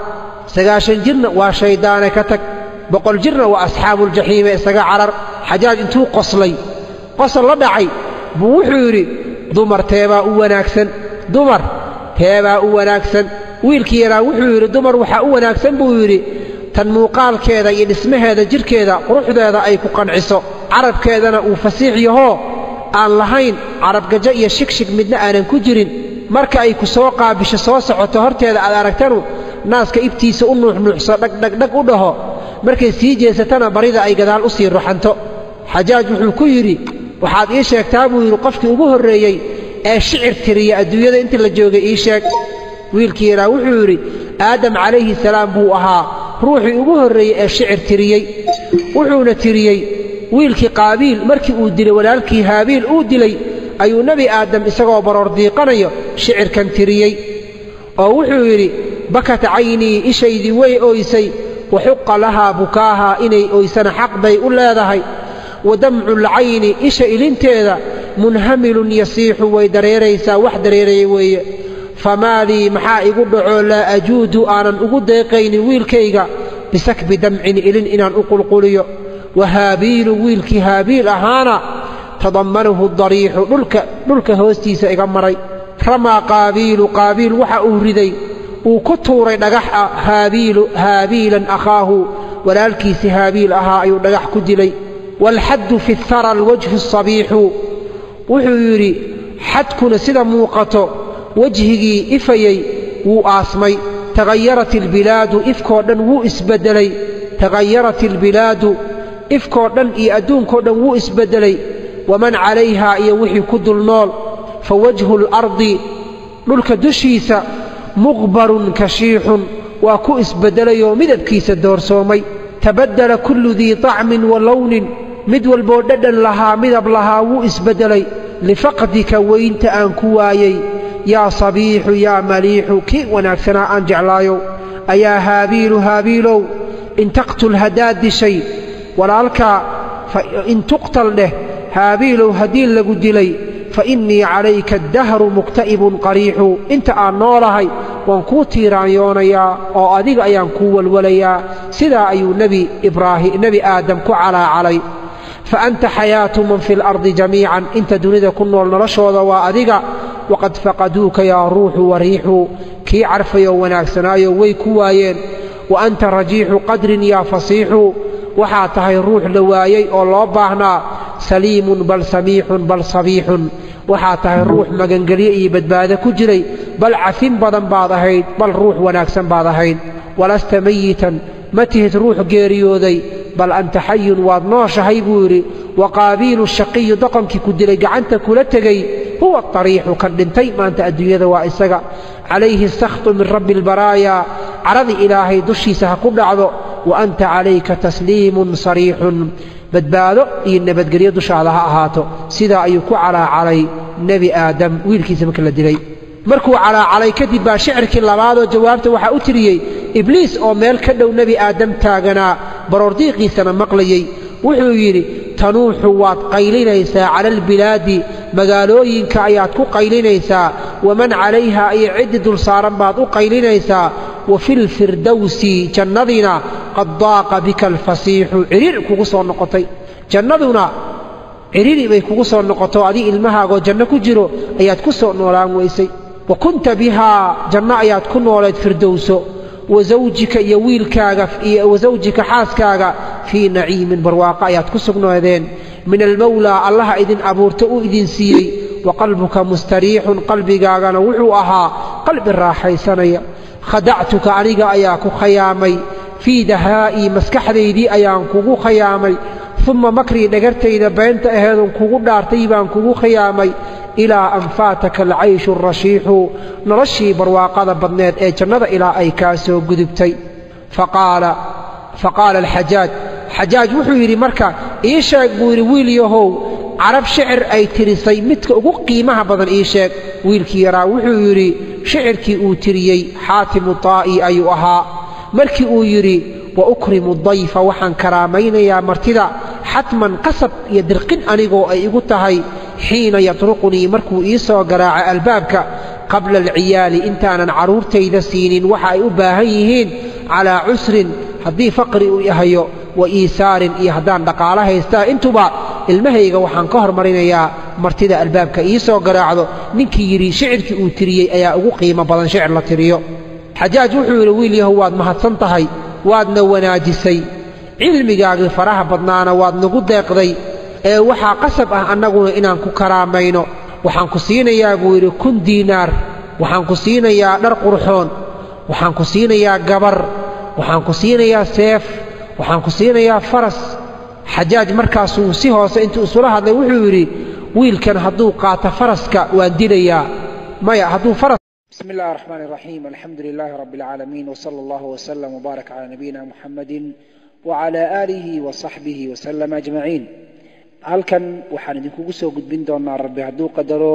90 jirna waa shaydaane ka tag 100 jirna waa asxaabul jaxiime isaga carar xajaaj intuu qoslay qosol la dhacay buu wuxuu yidhi dumar teebaa u wanaagsan dumar teebaa u wanaagsan wiilkii yaraa wuxuu yidhi dumar waxaa u wanaagsan buu yidhi tan muuqaalkeeda iyo dhismaheeda jirkeeda quruxdeeda ay ku qanciso carabkeedana uu fasiix yahoo aan lahayn carabgajo iyo shigshig midna aanan ku jirin marka ay ku soo qaabisho soo socoto horteeda aad aragtanu naaska ibtiisa u nuuxnuuxso dhagdhagdhag u dhaho markay sii jeesatana barida ay gadaal u sii ruxanto xajaaj wuxuu ku yidhi waxaad ii sheegtaa buu yidhi qofkii ugu horreeyey ee shicir tiriya adduunyada intii la joogay ii sheeg wiilkii yaraa wuxuu yidhi aadam calayhi salaam buu ahaa ruuxii ugu horreeyey ee shicir tiriyey wuxuuna tiriyey wiilkii qaabiil markii uu dilay walaalkii haabiil uu dilay ayuu nebi aadam isagoo baroor diiqanayo shicirkan tiriyey oo wuxuu yidhi bakat caynii ishaydii way ooysay waxuqa lahaa bukaahaa inay ooysana xaq bay u leedahay wadamculcayni isha ilinteeda munhamilun yasiixu way dareeraysaa wax dareeraya weeye famaalii maxaa igu dhacoo laa ajuudu aanan ugu deeqaynin wiilkayga bisakbi damcin ilin inaan u qulquliyo wahaabiilu wiilkii haabiil ahaana tadammanahu dariixu dhulka hoostiisa iga maray ramaa qaabiilu qaabiil waxa uu riday uu ku tuuray dhagax ah haabiilan akhaahu walaalkiisii haabiil ahaa ayuu dhagax ku dilay waalxaddu fi hara alwajhu asabiixu wuxuu yidhi xadkuna sida muuqato wejhigii ifayey wuu aasmay tagayarat ilbilaadu ifkoo dhan wuu isbeddelay tagayarat ilbilaadu ifkoo dhan iyo adduunkoo dhan wuu isbeddelay waman calayhaa iyo wixii ku dul nool fa wajhu اlardi dhulka dushiisa muqbarun kashiixun waa ku isbeddelayoo midabkiisa doorsoomay tabaddala kullu dii طacmin wa lownin mid walboo dhadhan lahaa midab lahaa wuu isbeddelay lifaqdika weynta aan ku waayey yaa sabiixu yaa maliixu kii wanaagsanaa aan jeclaayow ayaa haabiilu haabiilow in taqtul haddaad dishay walaalkaa in tuqtal dheh haabiilow haddii lagu dilay fa innii calayka addahru mukta'ibun qariixu inta aan noolahay waan kuu tiiraanyoonayaa oo adiga ayaan kuu walwalayaa sidaa ayuu nebi aadam ku calaacalay fa anta xayaatu man fi lardi jamiican inta dunida ku nool noloshooda waa adiga waqad faqaduuka yaa ruuxu wariixu kii carfayoo wanaagsanaayo way ku waayeen wa anta rajiixu qadrin yaa fasiixu waxaa tahay ruux la waayey oo loo baahnaa saliimun bal samiixun bal sabiixun waxaa tahay ruux magangelye iyo badbaado ku jiray bal cafin badan baad ahayd bal ruux wanaagsan baad ahayd walasta mayitan ma tihid ruux geeriyooday bal anta xayun waad nooshahay buu yidhi wa qaabiilu shaqiyu doqonkii ku dilay gacanta kula tegey huwa ariixu kan dhintay maanta adduunyada waa isaga calayhi sakhtu min rabbi albaraayaa caradii ilaahay dushiisa ha ku dhacdo wa anta calayka tasliimun sariixun badbaado iyo nabadgelyo dushaada ha ahaato sidaa ayuu ku calaacalay nebi aadam wiilkiisa marka la dilay markuu calaacalay kadib baa shicirkii labaadoo jawaabta waxaa u tiriyey ibliis oo meel ka dhow nebi aadam taaganaa baroordiiqiisana maqlayey wuxuu yidhi tanuuxu waad qaylinaysaa cala albilaadi magaalooyinka ayaad ku qaylinaysaa waman calayha iyo ciddi dul saaran baad u qaylinaysaa wa fi lfirdowsi jannadiina qad daaqa bika alfasiixu ciriiri kugu soo noqotay jannaduna ciriiri bay kugu soo noqoto adii ilmahaagoo janno ku jiro ayaad ku soo noolaan weysay wa kunta bihaa janno ayaad ku noolayd firdowso wasawjika iyo wiilkaaga iyo wasawjika xaaskaaga fii naciimin barwaaqo ayaad ku sugnaadeen min almawlaa allaha idin abuurta uu idin siiyey wa qalbuka mustariixun qalbigaagana wuxuu ahaa qalbi raaxaysanaya khadactuka aniga ayaa ku khayaamay fii dahaa'ii maskaxdaydii ayaan kugu khayaamay uma makrii dhagartayda beenta aheedun kugu dhaartay baan kugu khayaamay ilaa an faataka alcayshu arashiixu noloshii barwaaqada badneed ee jannada ilaa ay kaa soo gudubtay faqaala xajaaj wuxuu yidhi marka ii sheeg buu yidhi wiil yahow carab shicir ay tirisay midka ugu qiimaha badan ii sheeg wiilkii yaraa wuxuu yidhi shicirkii uu tiriyey xaatimu taa'i ayuu ahaa markii uu yidhi wa ukrimu dayfa waxaan karaamaynayaa martida xatman qasab iyo dirqin anigoo ay igu tahay xiina yatruqunii markuu ii soo garaaca albaabka qabla alciyaali intaanan carruurtayda siinin waxa ay u baahan yihiin calaa cusrin haddii faqri uu yahayo wa iisaarin iyo haddaan dhaqaalo haystaa intuba ilmahayga waxaan ka hormarinayaa martida albaabka ii soo garaacdo ninkii yidhi shicirkii uu tiriyey ayaa ugu qiimo badan shicir la tiriyo xajaaj wuxuu yidhi wiil yahow waad mahadsan tahay waadna wanaajisay cilmigaagii faraha badnaana waad nagu deeqday ee waxaa qasab ah annaguna inaan ku karaamayno waxaan ku siinayaa buu yidhi 1,000 diinaar waxaan ku siinayaa dhar qurxoon waxaan ku siinayaa gabar waxaan ku siinayaa seef waxaan ku siinayaa faras xajaaj markaasuu si hoose intuu isula hadlay wuxuu yidhi wiilkan hadduu qaato faraska waan dilayaa maya hadduu faras بسم الله الرحمن الرحيم الحمد لله رب العالمين وصلى الله وسلم وبارك على نبينا محمد وعلى آله وصحبه وسلم أجمعين halkan waxaan idinkugu soo gudbin doonaa rabbi hadduu qadaro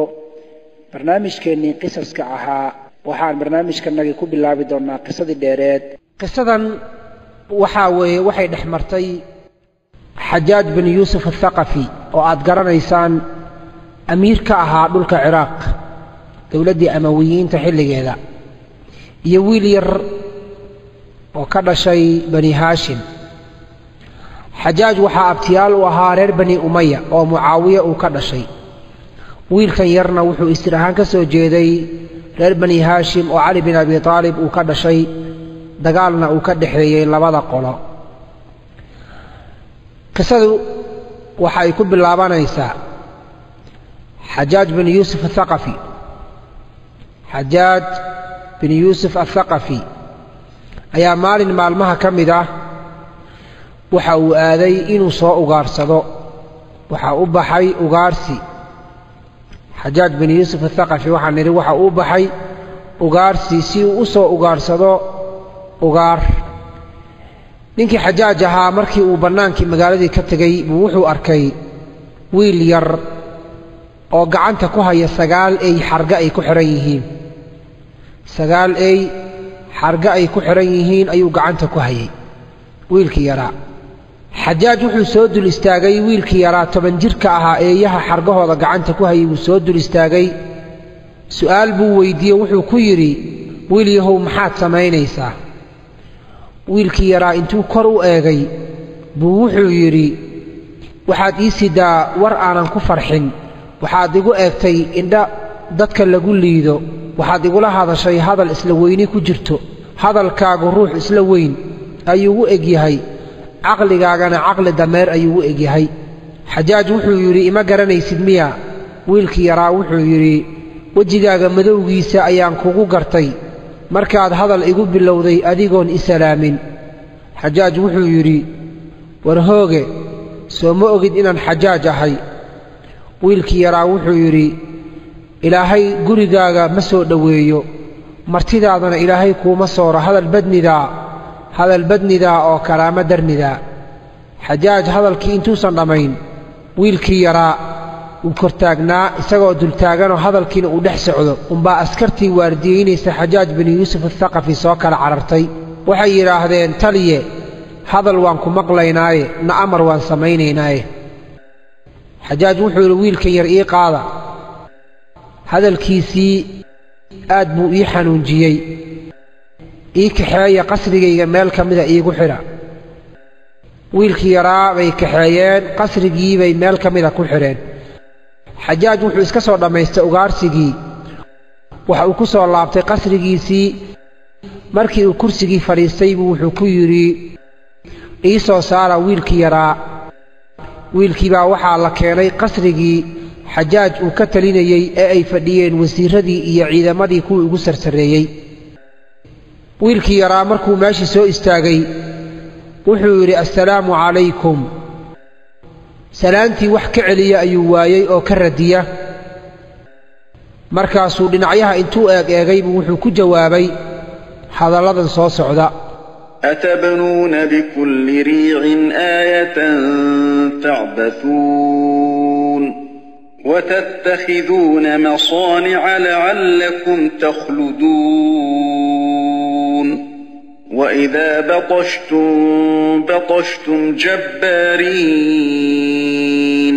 barnaamijkeennii qisaska ahaa waxaan barnaamijkanagii ku bilaabi doonaa qisadii dheereed qisadan waxaa weeye waxay dhex martay xajaaj bin yuusuf athaqafi oo aad garanaysaan amiir ka ahaa dhulka ciraaq dowladdii amawiyiinta xilligeeda iyo wiil yar oo ka dhashay bani haashim xajaaj waxaa abtiyaal u ahaa reer bani umaya oo mucaawiya uu ka dhashay wiilkan yarna wuxuu isir ahaan ka soo jeeday reer bani haashim oo cali bin abi aalib uu ka dhashay dagaalna uu ka dhexeeyey labada qolo qisadu waxa ay ku bilaabanaysaa xajaaj bin yuusuf athaqafi xajaaj bin yuusuf athaqafi ayaa maalin maalmaha ka mid ah waxa uu aaday inuu soo ugaarsado waxaa u baxay ugaarsi xajaaj bin yuusuf athaqafi waxaan nidhi waxa uu baxay ugaarsi si uu u soo ugaarsado ugaar ninkii xajaaj ahaa markii uu bannaankii magaaladii ka tegey buu wuxuu arkay wiil yar oo gacanta ku haya 9 ey xarga ay ku xihan yihiin 9 ey xarga ay ku xihan yihiin ayuu gacanta ku hayay wiilkii yaraa xajaaj wuxuu soo dul istaagay wiilkii yaraa 10 jirka ahaa eeyaha xargahooda gacanta ku hayay wuu soo dul istaagay su'aal buu weydiiyey wuxuu ku yidhi wiilyahow maxaad samaynaysaa wiilkii yaraa intuu kor u eegay buu wuxuu yidhi waxaad ii sidaa war aanan ku farxin waxaad igu eegtay indha dadka lagu liido waxaad igula hadashay hadal isla weyni ku jirto hadalkaagu ruux isla weyn ayuu u eg yahay caqligaagana caqli dameer ayuu u eg yahay xajaaj wuxuu yidhi ima garanaysid miya wiilkii yaraa wuxuu yidhi wejigaaga madowgiisa ayaan kugu gartay markaad hadal igu bilowday adigoon i salaamin xajaaj wuxuu yidhi war hooge soo ma ogid inaan xajaaj ahay wiilkii yaraa wuxuu yidhi ilaahay gurigaaga ma soo dhoweeyo martidaadana ilaahay kuuma sooro hadal badnidaa oo kalaamo darnidaa xajaaj hadalkii intuusan dhammayn wiilkii yaraa uu kortaagnaa isagoo dultaaganoo hadalkiina uu dhex socdo unbaa askartii waardiyeynaysa xajaaj binu yuusuf athaqafi soo kala carartay waxay yidhaahdeen taliye hadal waan ku maqlaynaaye na amar waan samaynaynaaye xajaaj wuxuu yidhi wiilkan yar ii qaada hadalkiisii aad buu ii xanuunjiyey ii kaxeeya qasrigayga meel ka mida iigu xidha wiilkii yaraa bay kaxeeyeen qasrigii bay meel ka mida ku xidheen xajaaj wuxuu iska soo dhammaystay ugaarsigii waxa uu ku soo laabtay qasrigiisii markii uu kursigii fadhiistay buu wuxuu ku yidhi ii soo saara wiilkii yaraa wiilkii baa waxaa la keenay qasrigii xajaaj uu ka talinayey ee ay fadhiyeen wasiiradii iyo ciidamadii kuwii ugu sarsareeyey wiilkii yaraa markuu meeshii soo istaagay wuxuu yidhi assalaamu calaykum salaantii wax ka celiya ayuu waayey oo ka radiya markaasuu dhinacyaha intuu eegay buu wuxuu ku jawaabay hadalladan soo socda أتبنون بكل ريع آية تعبثون وتتخذون مصانع لعلكم تخلدون وإذا بطشتم جبارين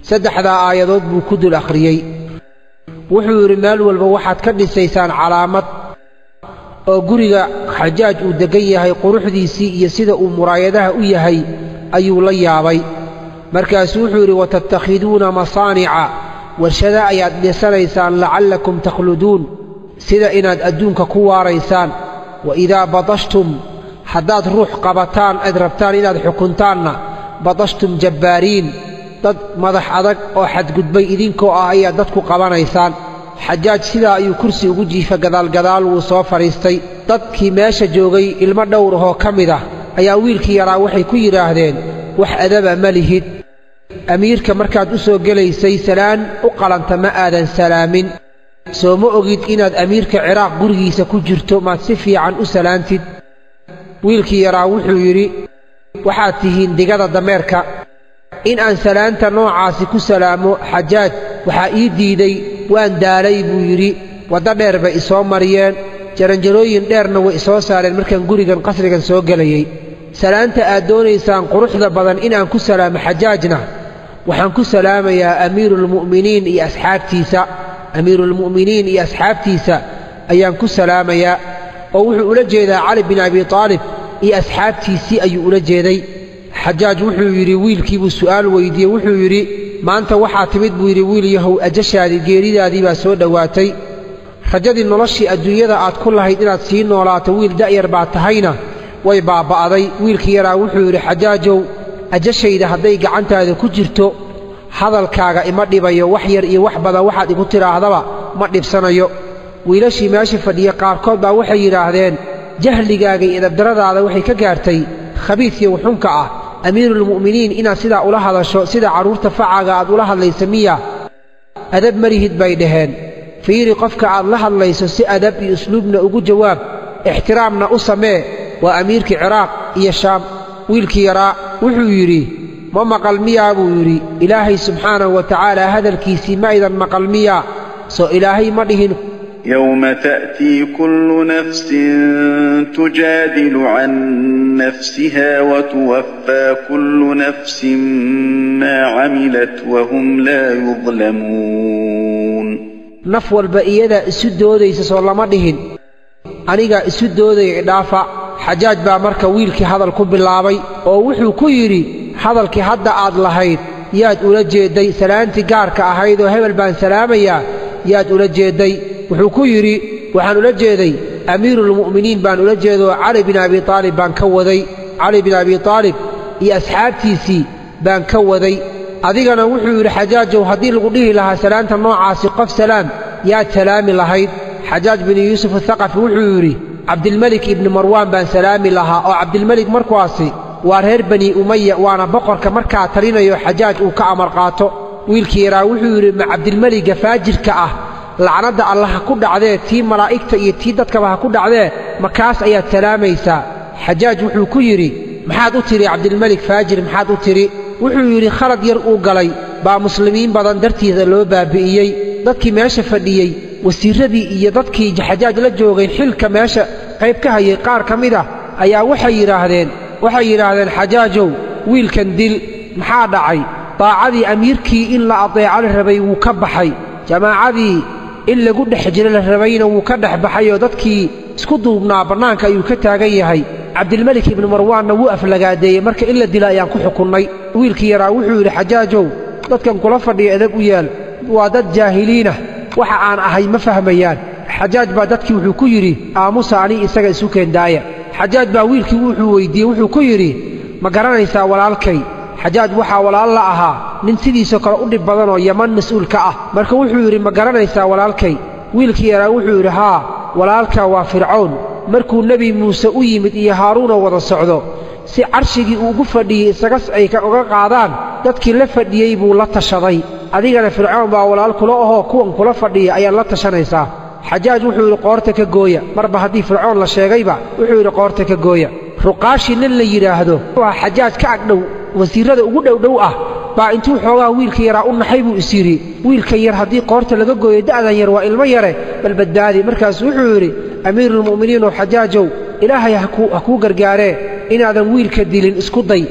saddexdaa aayadood buu ku dul akhriyey wuxuu yidhi meel walba waxaad ka dhisaysaan calaamad oo guriga xajaaj uu deggan yahay quruxdiisii iyo sida uu muraayadaha u yahay ayuu la yaabay markaasuu wuxuu yidhi watattakhiduuna masaanica warshada ayaad dhisanaysaan lacallakum takhluduun sida inaad adduunka ku waaraysaan wa idaa badashtum haddaad ruux qabataan aad rabtaan inaad xukuntaanna badashtum jabbaariin dad madax adag oo xadgudbay idinkoo ah ayaad dadku qabanaysaan xajaaj sidaa ayuu kursi ugu jiifa gadaalgadaal wuu soo fadhiistay dadkii meesha joogay ilmo dhowrahoo ka mid ah ayaa wiilkii yaraa waxay ku yidhaahdeen wax adaba ma lihid amiirka markaad u soo gelaysay salaan u qalanta ma aadan salaamin soo ma ogid inaad amiirka ciraaq gurigiisa ku jirto maad si fiican u salaantid wiilkii yaraa wuxuu yidhi waxaad tihiin digada dameerka in aan salaanta noocaasi ku salaamo xajaaj waxaa ii diiday waan daalay buu yidhi waddo dheer bay isoo mariyeen jaranjarooyin dheerna way isoo saareen markaan gurigan qasrigan soo gelayey salaanta aad doonaysaan quruxda badan inaan ku salaamo xajaajna waxaan ku salaamayaa amiiruulmu'miniin iyo asxaabtiisa ayaan ku salaamayaa oo wuxuu ula jeedaa cali bin abi aalib iyo asxaabtiisii ayuu ula jeeday xajaaj wuxuu yidhi wiilkiibuu su'aal weydiiyey wuxuu yidhi maanta waxaa timid buu yidhi wiil yahow ajashaadii geeridaadii baa soo dhowaatay rajadii noloshii adduunyada aad ku lahayd inaad sii noolaato wiil da'yar baa tahayna way baaba'day wiilkii yaraa wuxuu yidhi xajaajow ajashayda hadday gacantaada ku jirto hadalkaaga ima dhibayo wax yar iyo wax badan waxaad igu tidhaahdaba ma dhibsanayo wiilashii meesha fadhiya qaarkood baa waxay yidhaahdeen jahligaaga iyo edabdaradaada waxay ka gaartay khabiidkiyo wuxunka ah amiiruulmu'miniin inaad sidaa ula hadasho sida carruurta facaaga aad ula hadlaysa miya adab ma lihid bay dhaheen fiiri qofka aad la hadlayso si adab iyo usluubna ugu jawaab ixtiraamna u samee waa amiirkii ciraaq iyo shaam wiilkii yaraa wuxuu yidhi ma maqal miyaa buu yidhi ilaahay subxaanahu wa tacaala hadalkiisii ma idan maqal miyaa soo ilaahay ma dhihin يوم تأتي كل نفس تجادل عن نفسها وتوفى كل نفس ما عملت وهم لا يظلمون naf walba iyada isu doodaysa soo lama dhihin aniga isu doodaya idhaafa xajaaj baa marka wiilkii hadal ku bilaabay oo wuxuu ku yidhi hadalkii hadda aad lahayd yaad ula jeeday salaantii gaarka ahayd oo hebel baan salaamayaa yaad ula jeeday wuxuu ku yidhi waxaan ula jeeday amiiruulmu'miniin baan ula jeedo cali bin abi aalib baan ka waday cali bin abi aalib iyo asxaabtiisii baan ka waday adigana wuxuu yidhi xajaajow haddii lagu dhihi lahaa salaanta noocaasi qof salaam yaad salaami lahayd xajaaj bin yuusuf athaqafi wuxuu yidhi cabdilmelik ibni marwaan baan salaami lahaa oo cabdilmelik markuwaasi waa reer bani umaya waana boqorka markaa talinayo xajaaj uu ka amar qaato wiilkii yaraa wuxuu yidhi ma cabdilmeliga faajirka ah lacnadda alla ha ku dhacdee tii malaa'igta iyo tii dadkaba ha ku dhacdee makaas ayaad salaamaysaa xajaaj wuxuu ku yidhi maxaad u tidhi cabdilmelik faajir maxaad u tidhi wuxuu yidhi khalad yar uu galay baa muslimiin badan dartiisa loo baabi'iyey dadkii meesha fadhiyey wasiirradii iyo dadkii xajaaj la joogay xilka meesha qayb ka hayay qaar ka mid ah ayaa waxay yidhaahdeen xajaajow wiilkan dil maxaa dhacay daacadii amiirkii in la adeeco la rabay wuu ka baxay jamaacadii in lagu dhex jiro la rabayna wuu ka dhex baxay oo dadkii isku duubnaa bannaanka ayuu ka taagan yahay cabdilmelik ibni marwaanna wuu aflagaadeeyey marka in la dila ayaan ku xukunnay wiilkii yaraa wuxuu yidhi xajaajow dadkan kula fadhiya edab u yaal waa dad jaahiliinah waxa aan ahay ma fahmayaan xajaaj baa dadkii wuxuu ku yidhi aamusa ani isaga isu keendaaya xajaaj baa wiilkii wuxuu weyddiiyey wuxuu ku yidhi ma garanaysaa walaalkay xajaaj waxaa walaal la ahaa nin sidiisoo kale u dhib badan oo yaman mas-uul ka ah marka wuxuu yidhi ma garanaysaa walaalkay wiilkii yaraa wuxuu yidhi haa walaalka waa fircown markuu nebi muuse u yimid iyo haaruunoo wada socdo si carshigii uu ugu fadhiyey isagas ay uga qaadaan dadkii la fadhiyey buu la tashaday adigana fircoon baa walaal kula ahoo kuwan kula fadhiya ayaad la tashanaysaa xajaaj wuxuu yidhi qoorta ka gooya marba haddii fircoon la sheegayba wuxuu yidhi qoorta ka gooya ruqaashi nin la yidhaahdo waa xajaaj ka agdhow wasiirrada ugu dhowdhow ah baa intuu xoogaa wiilka yaraa u naxay buu is yidhi wiilkan yar haddii qoorta laga gooyo da'dan yar waa ilmo yare bal badbaadi markaasuu wuxuu yidhi amiiruulmu'miniin oo xajaajow ilaahay ha kuu gargaaree inaadan wiilka dilin isku day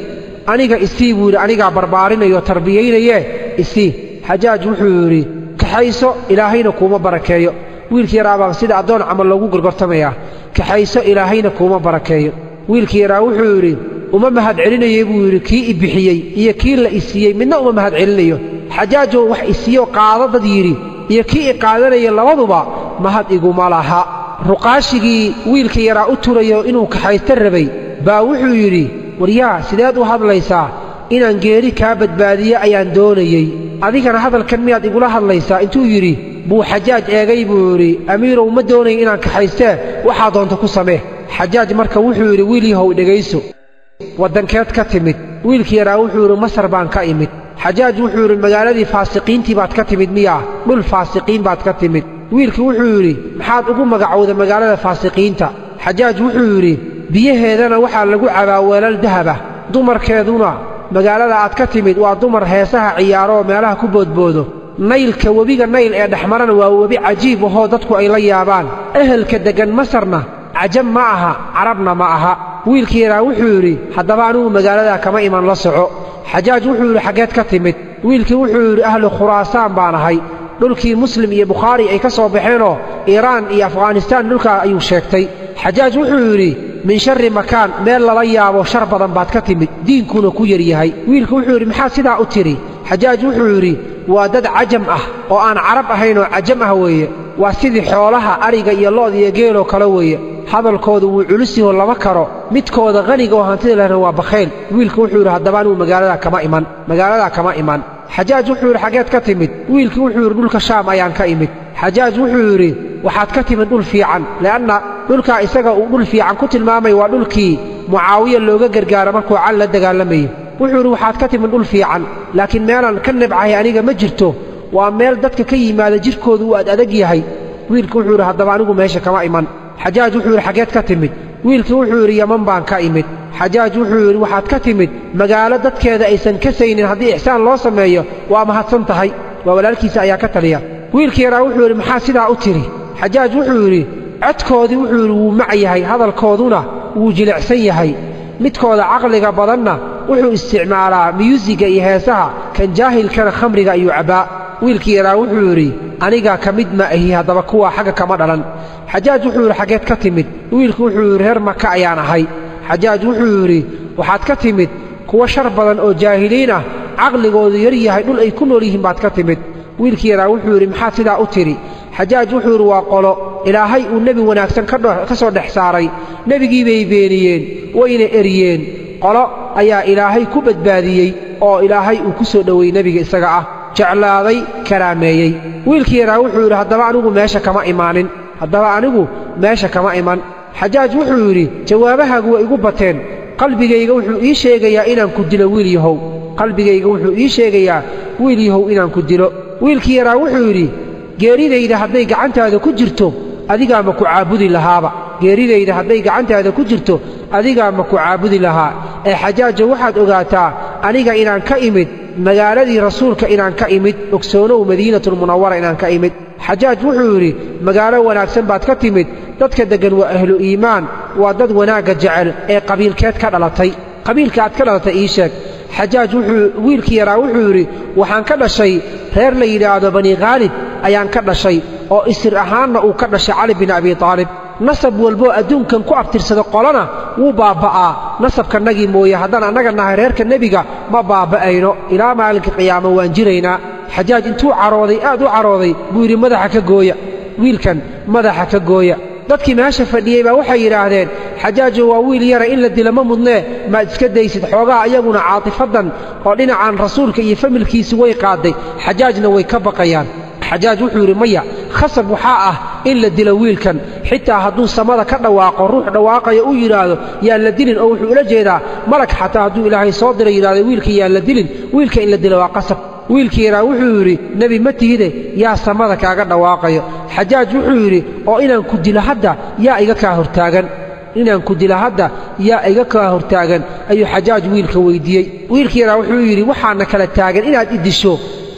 aniga isii buu yidhi anigaa barbaarinayoo tarbiyaynayee isii xajaaj wuxuu yidhi kaxayso ilaahayna kuuma barakeeyo wiilkii yaraa baa sida addoon camal loogu gorgortamayaa kaxayso ilaahayna kuuma barakeeyo wiilkii yaraa wuxuu yidhi uma mahad celinayey buu yidhi kii i bixiyey iyo kii la isiiyey midna uma mahad celinayo xajaajoo wax isiiyo qaado dad yidhi iyo kii i qaadanaya labaduba mahad iguma laha ruqaashigii wiilkii yaraa u turayo inuu kaxaysta rabay baa wuxuu yidhi waryaa sideed u hadlaysaa inaan geeri kaa badbaadiyo ayaan doonayey adigana hadalkan miyaad igula hadlaysaa intuu yidhi buu xajaaj eegay buu yidhi amiirow ma doonay inaan kaxaystee waxaa doonta ku samee xajaaj marka wuxuu yidhi wiilyahow dhegayso waddankeed ka timid wiilkii yaraa wuxuu yidhi masar baan ka imid xajaaj wuxuu yidhi magaaladii faasiqiintii baad ka timid miyaa dhul faasiqiin baad ka timid wiilkii wuxuu yidhi maxaad ugu magacowda magaalada faasiqiinta xajaaj wuxuu yidhi biyaheedana waxaa lagu cabaa weelal dahaba dumarkeeduna magaalada aad ka timid waa dumar heesaha ciyaaro oo meelaha ku boodboodo naylka webiga nayl ee dhexmarana waa webi cajiib ahoo dadku ay la yaabaan ehelka deggan masarna cajab ma aha carabna ma aha wiilkii yaraa wuxuu yidhi haddaba anugu magaaladaa kama iman la soco xajaaj wuxuu yidhi xaggeed ka timid wiilkii wuxuu yidhi ahlu khuraasaan baan ahay dhulkii muslim iyo bukhaari ay ka soo baxeenoo iiraan iyo afghanistaan dhulkaa ayuu sheegtay xajaaj wuxuu yidhi min sharri makaan meel lala yaabo shar badan baad ka timid diinkuuna ku yar yahay wiilku wuxuu yidhi maxaad sidaa u tidhi xajaaj wuxuu yidhi waa dad cajam ah oo aan carab ahayn oo cajam ah weeye waa sidii xoolaha ariga iyo lo'da iyo geeloo kale weeye hadalkoodu wuu culusyaho lama karo midkooda qaniga oo hantida lehna waa bakhayl wiilku wuxuu yidhi haddaba anugu magaaladaa kama iman xajaaj wuxuu yidhi xaggeed ka timid wiilkii wuxuu yidhi dhulka shaam ayaan ka imid xajaaj wuxuu yidhi waxaad ka timid dhul fiican le'anna dhulkaa isaga uu dhul fiican ku tilmaamay waa dhulkii mucaawiya looga gargaaro markuu cal la dagaalamayey wuxuu yidhi waxaad ka timid dhul fiican laakiin meelaan ka nabcahay aniga ma jirto waa meel dadka ka yimaada jidhkoodu uu adag yahay wiilkii wuxuu yidhi haddaba anigu meesha kama iman xajaaj wuxuu yidhi xaggeed ka timid wiilkii wuxuu yidhi yaman baan ka imid xajaaj wuxuu yidhi waxaad ka timid magaalo dadkeeda aysan kasaynin haddii ixsaan loo sameeyo waa mahadsan tahay waa walaalkiisa ayaa ka taliya wiilkii yaraa wuxuu yidhi maxaa sidaa u tidhi xajaaj wuxuu yidhi codkoodii wuxuu yidhi wuu mac yahay hadalkooduna wuu jilicsan yahay midkooda caqliga badanna wuxuu isticmaalaa miyuusiga iyo heesaha kan jaahilkana khamriga ayuu cabbaa wiilkii yaraa wuxuu yidhi anigaa ka mid ma ahi haddaba kuwaa xagga kama dhalan xajaaj wuxuu yidhi xaggeed ka timid wiilku wuxuu yidhi reer maka ayaan ahay xajaaj wuxuu yidhi waxaad ka timid kuwa shar badan oo jaahiliin ah caqligoodu yar yahay dhul ay ku nool yihiin baad ka timid wiilkii yaraa wuxuu yidhi maxaad sidaa u tidhi xajaaj wuxuu yidhi waa qolo ilaahay uu nebi wanaagsan ka soo dhex saaray nebigii bay beeniyeen wayna eryeen qolo ayaa ilaahay ku badbaadiyey oo ilaahay uu ku soo dhoweeyey nebiga isaga ah jeclaaday karaameeyey wiilkii yaraa wuxuu yidhi haddaba anigu meesha kama iman xajaaj wuxuu yidhi jawaabahaagu waa igu bateen qalbigayga wuxuu ii sheegayaa inaan ku dilo wiil yahow inaan ku dilo wiilkii yaraa wuxuu yidhi geeridayda hadday gacantaada ku jirto adigaa ma ku caabudi lahaa ee xajaajo waxaad ogaataa aniga inaan ka imid magaaladii rasuulka inaan ka imid ogsoonow madiinatulmunawara inaan ka imid xajaaj wuxuu yidhi magaalo wanaagsan baad ka timid dadka deggan waa ahlu iimaan waa dad wanaagga jecel ee qabiilkeed ka dhalatay qabiilka aad ka dhalatay ii sheeg xajaaj wiilkii yaraa wuxuu yidhi waxaan ka dhashay reer la yidhaahdo bani khaalid ayaan ka dhashay oo isir ahaanna uu ka dhashay cali bin abi taalib nasab walboo adduunkan ku abtirsada qolana wuu baabba'aa nasabkanagii mooye haddaan annaga nahay reerka nebiga ma baabba'ayno ilaa maalinka qiyaamo waan jiraynaa xajaaj intuu carooday aad u carooday buu yidhi wiilkan madaxa ka gooya dadkii meesha fadhiyey baa waxay yidhaahdeen xajaajo waa wiil yara in la dila ma mudnee maad iska daysid xoogaha ayaguna caatifadan oo dhinacan rasuulka iyo familkiisi way qaaday xajaajna way ka baqayaan xajaaj wuxuu yidhi maya khasab waxaa ah in la dilo wiilkan xitaa hadduu samada ka dhawaaqo ruux dhawaaqaya uu yidhaahdo yaan la dilin oo wuxuu ula jeedaa malag xataa hadduu ilaahay soo diray yidhahdo wiilka yaan la dilin wiilka in la dilo waa qasab wiilkii yaraa wuxuu yidhi nebi ma tihide yaa samada kaaga dhawaaqayo xajaaj wuxuu yidhi oo inaan ku dilo hadda yaa iga kaa hortaagan ayuu xajaaj wiilka weyddiiyey wiilkii yaraa wuxuu yidhi waxaana kala taagan inaad idisho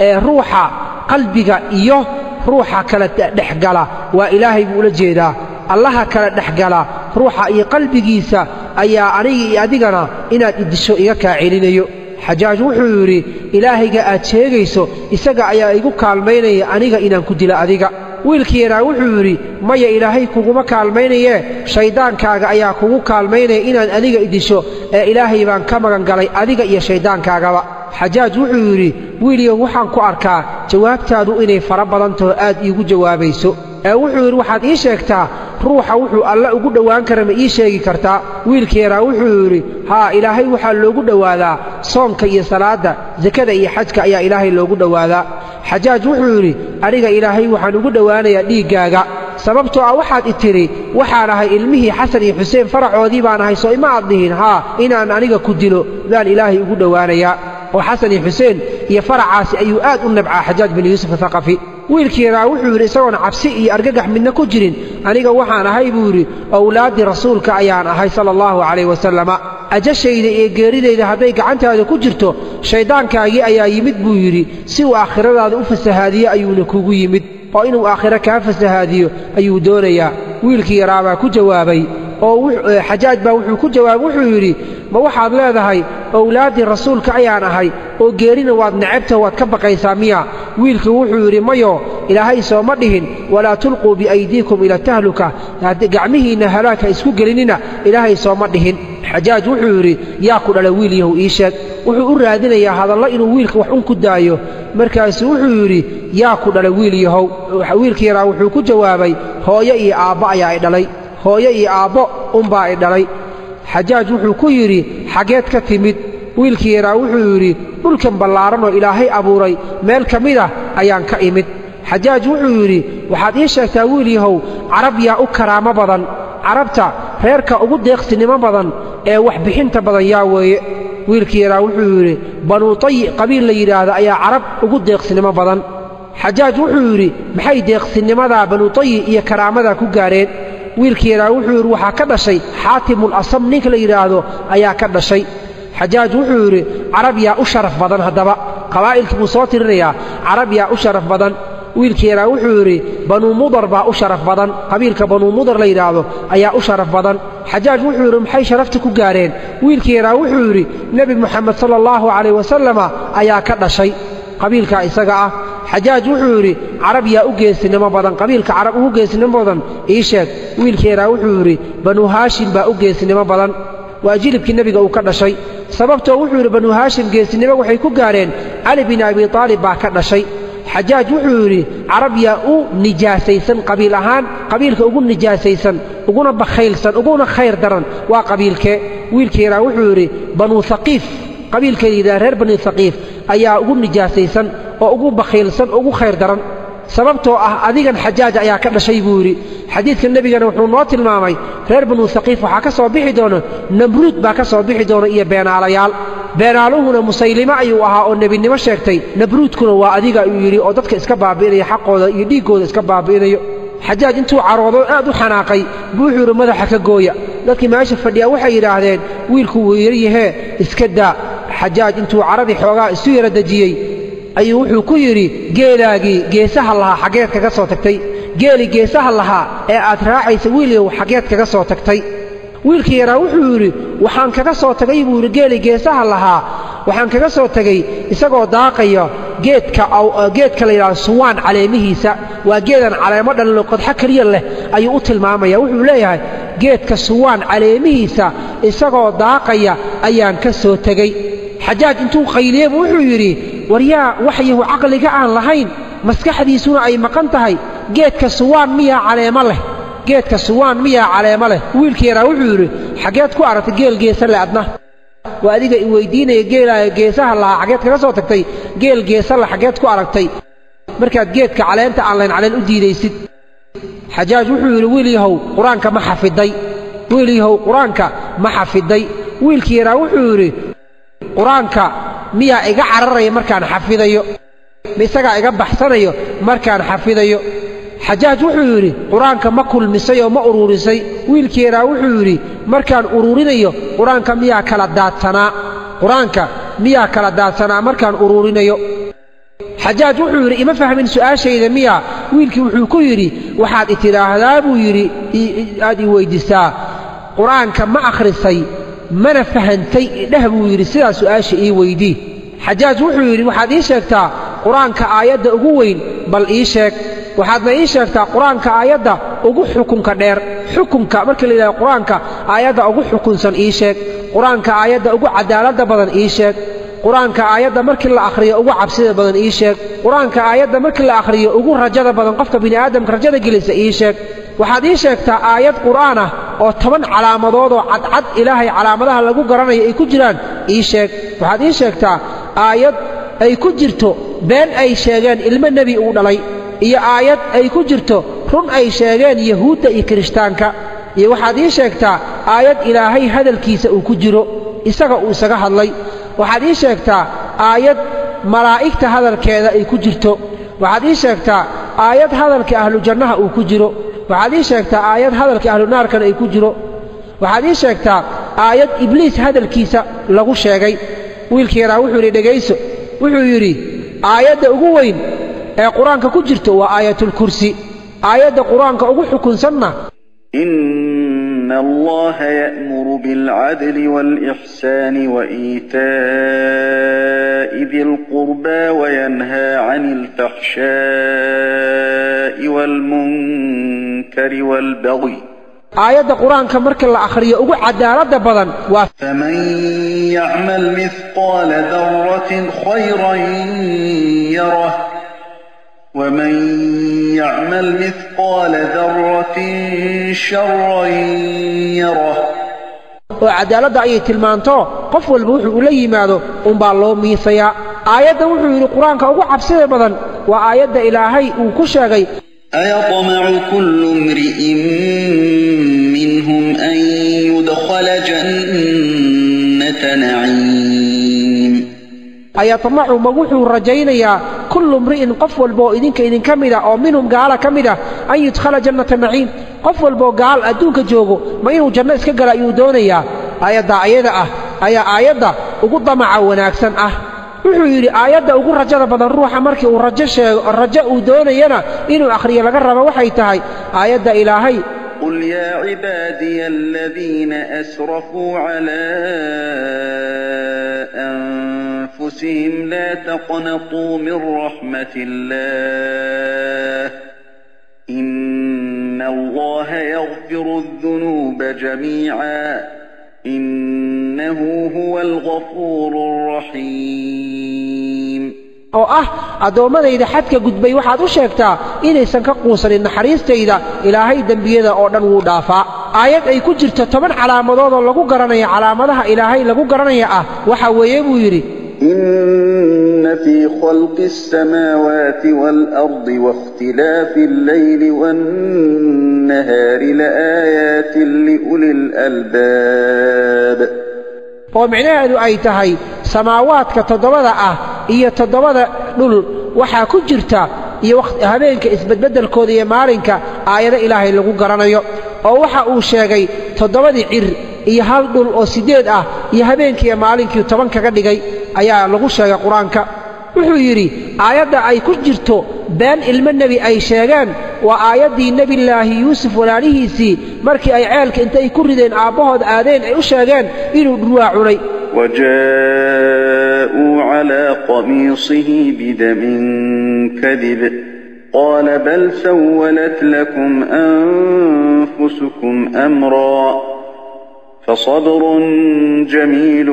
ee ruuxa qalbiga iyo ruuxa kala dhexgala waa ilaahay buu ula jeedaa allaha kala dhexgala ruuxa iyo qalbigiisa ayaa aniga iyo adigana inaad idisho iga kaa celinayo xajaaj wuxuu yidhi ilaahayga aad sheegayso isaga ayaa igu kaalmaynaya aniga inaan ku dilo adiga wiilkii yaraa wuxuu yidhi maya ilaahay kuguma kaalmaynayee shayddaankaaga ayaa kugu kaalmaynaya inaan adiga idisho ee ilaahay baan ka magan galay adiga iyo shayddaankaagaba xajaaj wuxuu yidhi wiilyow waxaan ku arkaa jawaabtaadu inay fara badan taho aad iigu jawaabayso ee wuxuu yidhi waxaad ii sheegtaa ruuxa wuxuu alle ugu dhowaan kara ma ii sheegi kartaa wiilkii yaraa wuxuu yidhi haa ilaahay waxaa loogu dhowaadaa soonka iyo salaadda sakada iyo xajka ayaa ilaahay loogu dhowaadaa xajaaj wuxuu yidhi aniga ilaahay waxaan ugu dhowaanayaa dhiiggaaga sababtoo ah waxaad i tidhi waxaan ahay ilmihii xasan iyo xuseen faracoodii baan ahay soo ima aad dhihin haa inaan aniga ku dilo baan ilaahay ugu dhowaanayaa oo xasan iyo xuseen iyo faracaasi ayuu aad u nabcaa xajaaj bin yuusuf athaqafi wiilkii yaraa wuxuu yidhi isagoon cabsi iyo argagax midna ku jirin aniga waxaan ahay buu yidhi owlaaddii rasuulka ayaan ahay sala allahu calayh wasalama ajashayda iyo geeridayda hadday gacantaada ku jirto shayddaankaagii ayaa yimid buu yidhi si uu aakhiradaada u fasahaadiyo ayuuna kugu yimid oo inuu aakhiro kaa fasahaadiyo ayuu doonayaa wiilkii yaraa baa ku jawaabay oo xajaaj baa wuxuu ku jawaabay wuxuu yidhi ma waxaad leedahay owlaaddii rasuulka ayaan ahay oo geerina waad necabta waad ka baqaysaa miya wiilku wuxuu yidhi mayo ilaahay sooma dhihin walaa tulquu biaydiikum ila tahluka gacmihiinna halaagka isku gelinina ilaahay sooma dhihin xajaaj wuxuu yidhi yaa ku dhala wiil yahow ii sheeg wuxuu u raadinayaa hadallo inuu wiilka wax un ku daayo markaasuu wuxuu yidhi yaa ku dhala wiil yahow wiilkii yaraa wuxuu ku jawaabay hooyo iyo aabbo ayaa i dhalay hooyo iyo aabbo unbaa i dhalay xajaaj wuxuu ku yidhi xaggeed ka timid wiilkii yaraa wuxuu yidhi dhulkan ballaaran oo ilaahay abuuray meel ka mid ah ayaan ka imid xajaaj wuxuu yidhi waxaad ii sheegtaa wiil yahow carab yaa u karaamo badan carabta reerka ugu deeqsinimo badan ee wax bixinta badan yaa weeye wiilkii yaraa wuxuu yidhi banuu tayi qabiil la yidhaahdo ayaa carab ugu deeqsinimo badan xajaaj wuxuu yidhi maxay deeqsinnimadaa banuu tayi iyo karaamadaa ku gaareen wiilkii yaraa wuxuu yidhi waxaa ka dhashay xaatimul asam ninka la yidhaahdo ayaa ka dhashay xajaaj wuxuu yidhi carab yaa u sharaf badan haddaba qabaa'ilkii buu soo tirinayaa carab yaa u sharaf badan wiilkii yaraa wuxuu yidhi banuu mudar baa u sharaf badan qabiilka banuu mudar la yidhaahdo ayaa u sharaf badan xajaaj wuxuu yidhi maxay sharafta ku gaareen wiilkii yaraa wuxuu yidhi nebi moxamed sala allahu calayh wasalama ayaa ka dhashay qabiilkaa isaga ah xajaaj wuxuu yidhi carab yaa u geesinimo badan qabiilka carab ugu geesinimo badan ii sheeg wiilkeeraa wuxuu yidhi banuu haashim baa u geesinimo badan waa jilibkii nebiga uu ka dhashay sababtoo wuxuu yidhi banuu haashim geesinimo waxay ku gaareen cali bin abi aalib baa ka dhashay xajaaj wuxuu yidhi carab yaa u nijaasaysan qabiil ahaan qabiilka ugu nijaasaysan uguna bakhaylsan uguna khayr daran waa qabiilkee wiilkeeraa wuxuu yidhi banuu haqiif qabiilka yidhaha reer bani haqiif ayaa ugu nijaasaysan oo ugu bakhaylsan ugu khayr daran sababtoo ah adigan xajaaj ayaa ka dhashay buu yidhi xadiidka nebigana wuxuu noo tilmaamay reer banu haqiif waxaa ka soo bixi doona namruud baa ka soo bixi doona iyo beenaalayaal beenaaluhuna musaylime ayuu ahaa oo nebinimo sheegtay nabruudkuna waa adiga ayuu yidhi oo dadka iska baabi'inaya xaqooda iyo dhiiggooda iska baabi'inayo xajaaj intuu caroodo aad u xanaaqay buu wuxuu yidhi madaxa ka gooya dadkii meesha fadhiya waxay yidhaahdeen wiilku wuu yaryahee iska daa xajaaj intuu caradii xoogaa isu yara dejiyey ayuu wuxuu ku yidhi geelaagii geesaha lahaa xaggeed kaga soo tagtay geelii geesaha lahaa ee aad raacaysa wiilyow xaggeed kaga soo tagtay wiilkii yaraa wuxuu yidhi waxaan kaga soo tagay buu yidhi geelii geesaha lahaa waxaan kaga soo tegey isagoo daaqaya geedka la yidhahdo suwaan caleemihiisa waa geedan caleemo dhallo qodxo keliya leh ayuu u tilmaamaya wuxuu leeyahay geedka suwaan caleemihiisa isagoo daaqaya ayaan ka soo tegey xajaaj intuu qayliyeybu wuxuu yidhi waryaa waxyahu caqliga aan lahayn maskaxdiisuna ay maqan tahay geedka suwaan miyaa caleemo leh geedka suwaan miyaa caleemo leh wiilkii yaraa wuxuu yidhi xaggeed ku aragtay geel geesa le adna waa adiga i weydiinaya geelaayo geesaha lahaa xaggeed kaga soo tagtay geel geesa le xaggeed ku aragtay markaad geedka caleenta aan layn caleen u diidaysid xajaaj wuxuu yidhi wiilyahow qur-aanka ma xafiday wiilyahow qur-aanka ma xafiday wiilkii yaraa wuxuu yidhi qur-aanka miyaa iga cararaya markaan xafidayo ma isagaa iga baxsanayo markaan xafidayo xajaaj wuxuu yidhi qur-aanka ma kulmisay oo ma uruurisay wiilkii yaraa wuxuu yidhi markaan uruurinayo qur-aanka miyaa kala daadsanaa qur-aanka miyaa kala daadsanaa markaan uruurinayo xajaaj wuxuu yidhi ima fahmin su'aashayda miyaa wiilkii wuxuu ku yidhi waxaad i tidhaahdaa buu yidhi aad i weyddiisaa qur-aanka ma akhrisay mana fahantay idheh buu yidhi sidaa su'aasha ii weydii xajaaj wuxuu yidhi waxaad ii sheegtaa qur-aanka aayadda ugu weyn bal ii sheeg waxaadna ii sheegtaa qur-aanka aayadda ugu xukunka dheer xukunka markii la yidhahdo qur-aanka aayadda ugu xukunsan ii sheeg qur-aanka aayadda ugu cadaaladda badan ii sheeg qur-aanka aayadda markii la akhriyo ugu cabsida badan ii sheeg qur-aanka aayadda markii la akhriyo ugu rajada badan qofka bini'aadamka rajada gelisa ii sheeg waxaad ii sheegtaa aayad qur'aan ah oo 10 calaamadoodoo cadcad ilaahay calaamadaha lagu garanayo ay ku jiraan ii sheeg waxaad ii sheegtaa aayad ay ku jirto been ay sheegeen ilmo nebi uu dhalay iyo aayad ay ku jirto run ay sheegeen yahuudda iyo kirishtaanka iyo waxaad ii sheegtaa aayad ilaahay hadalkiisa uu ku jiro isaga uu isaga hadlay waxaad ii sheegtaa aayad malaa'igta hadalkeeda ay ku jirto waxaad ii sheegtaa aayad hadalka ahlu jannaha uu ku jiro waxaad ii sheegtaa aayad hadalka ahlu naarkana ay ku jiro waxaad ii sheegtaa aayad ibliis hadalkiisa lagu sheegay wiilkii yaraa wuxuu yidhi dhegayso wuxuu yidhi aayadda ugu weyn ee qur-aanka ku jirto waa aayatulkursi aayadda qur-aanka ugu xukunsanna إن الله يأمر بالعدل والإحسان وإيتاء ذي القربى وينهى عن الفحشاء والمنكر والبغي aayadda qur-aanka marka la akhriyo ugu cadaaladda badan waa فمن يعمل مثقال ذرة خيرا يره ومن يعمل مثقال ذرة شرا يره oo cadaaladda ayay tilmaanto qof walba wuxuu ula yimaado unbaa loo miisayaa aayadda wuxuu yidhi qur-aanka ugu cabsida badan waa aayadda ilaahay uu ku sheegay أيطمع كل امرئ منهم أن يدخل جنة نعيم ayatmacu ma wuxuu rajaynayaa kullu mri'in qof walboo idinka mida oo minhum gaala ka mida an yudkhala jannata naciim qof walboo gaal adduunka joogo ma inuu janno iska gala ayuu doonayaa aayadda ayada ah ayaa aayadda ugu damaca wanaagsan ah wuxuu yidhi aayadda ugu rajada badan ruuxa markii uu rajo uu doonayana inuu akhriyo laga rabo waxay tahay aayadda ilaahay قل يا عبادي الذين أسرفوا على أنفسهم أنفسهم لا تقنطوا من رحمة الله إن الله يغفر الذنوب جميعا إنه هو الغفور الرحيم oo adoomadayda xadka gudbay waxaad u sheegtaa inaysan ka quusanin naxariistayda ilaahay dambiyada oo dhan wuu dhaafaa aayad ay ku jirto 10 calaamadood oo lagu garanayo calaamadaha ilaahay lagu garanayo waxa weeye buu yiri إن في خلق السماوات والأرض واختلاف الليل والنهار لآيات لأولي الألباب oo micnaheedu ay tahay samaawaadka 7 iyo 7 dhul waxa ku jirta iyo habeenka isbedbedelkooda iyo maalinka aayada ilaahay lagu garanayo oo waxa uu sheegay 7 cir iyo hal dhul oo 8 iyo habeenkii iyo maalinkii 10 kaga dhigay ayaa lagu sheegay quraanka wuxuu yiri aayada ay ku jirto baan ilmo nabi ay sheegaan waa aayadii nabi ilaahi yuusuf walaalihiisii markii ay ceelka intay ku rideen aabahood aadeen ay u sheegeen inuu dhurwaa cunay وجاءوا على قميصه بدم كذب قال بل سولت لكم أنفسكم أمرا فصبر جميل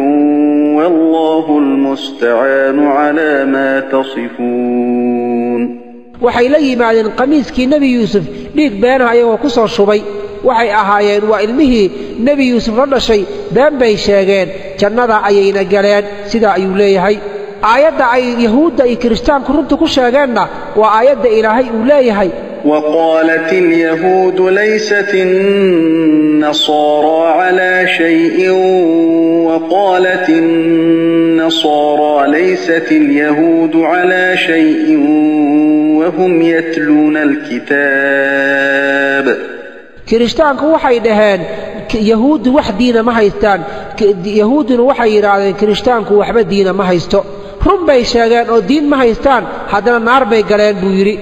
والله المستعان على ما تصفون waxay la yimaadeen qamiiskii nabi yuusuf dhiig been ayagoo ku soo shubay waxay ahaayeen waa ilmihii nabi yuusuf la dhashay been bay sheegeen jannada ayayna galeen sida ayuu leeyahay aayadda ay yahuudda iyo kiristaanku runta ku sheegeenna waa aayadda ilaahay uu leeyahay وقالت اليهود ليست النصارى على شيء وقالت النصارى ليست اليهود على شيء وهم يتلون الكتاب kiristaanku waxay dhaheen yahuud wax diina ma haystaan yahuuduna waxay yiraahdeen kiristaanku waxba diina ma haysto run bay sheegeen oo diin ma haystaan haddana naar bay galeen buu yiri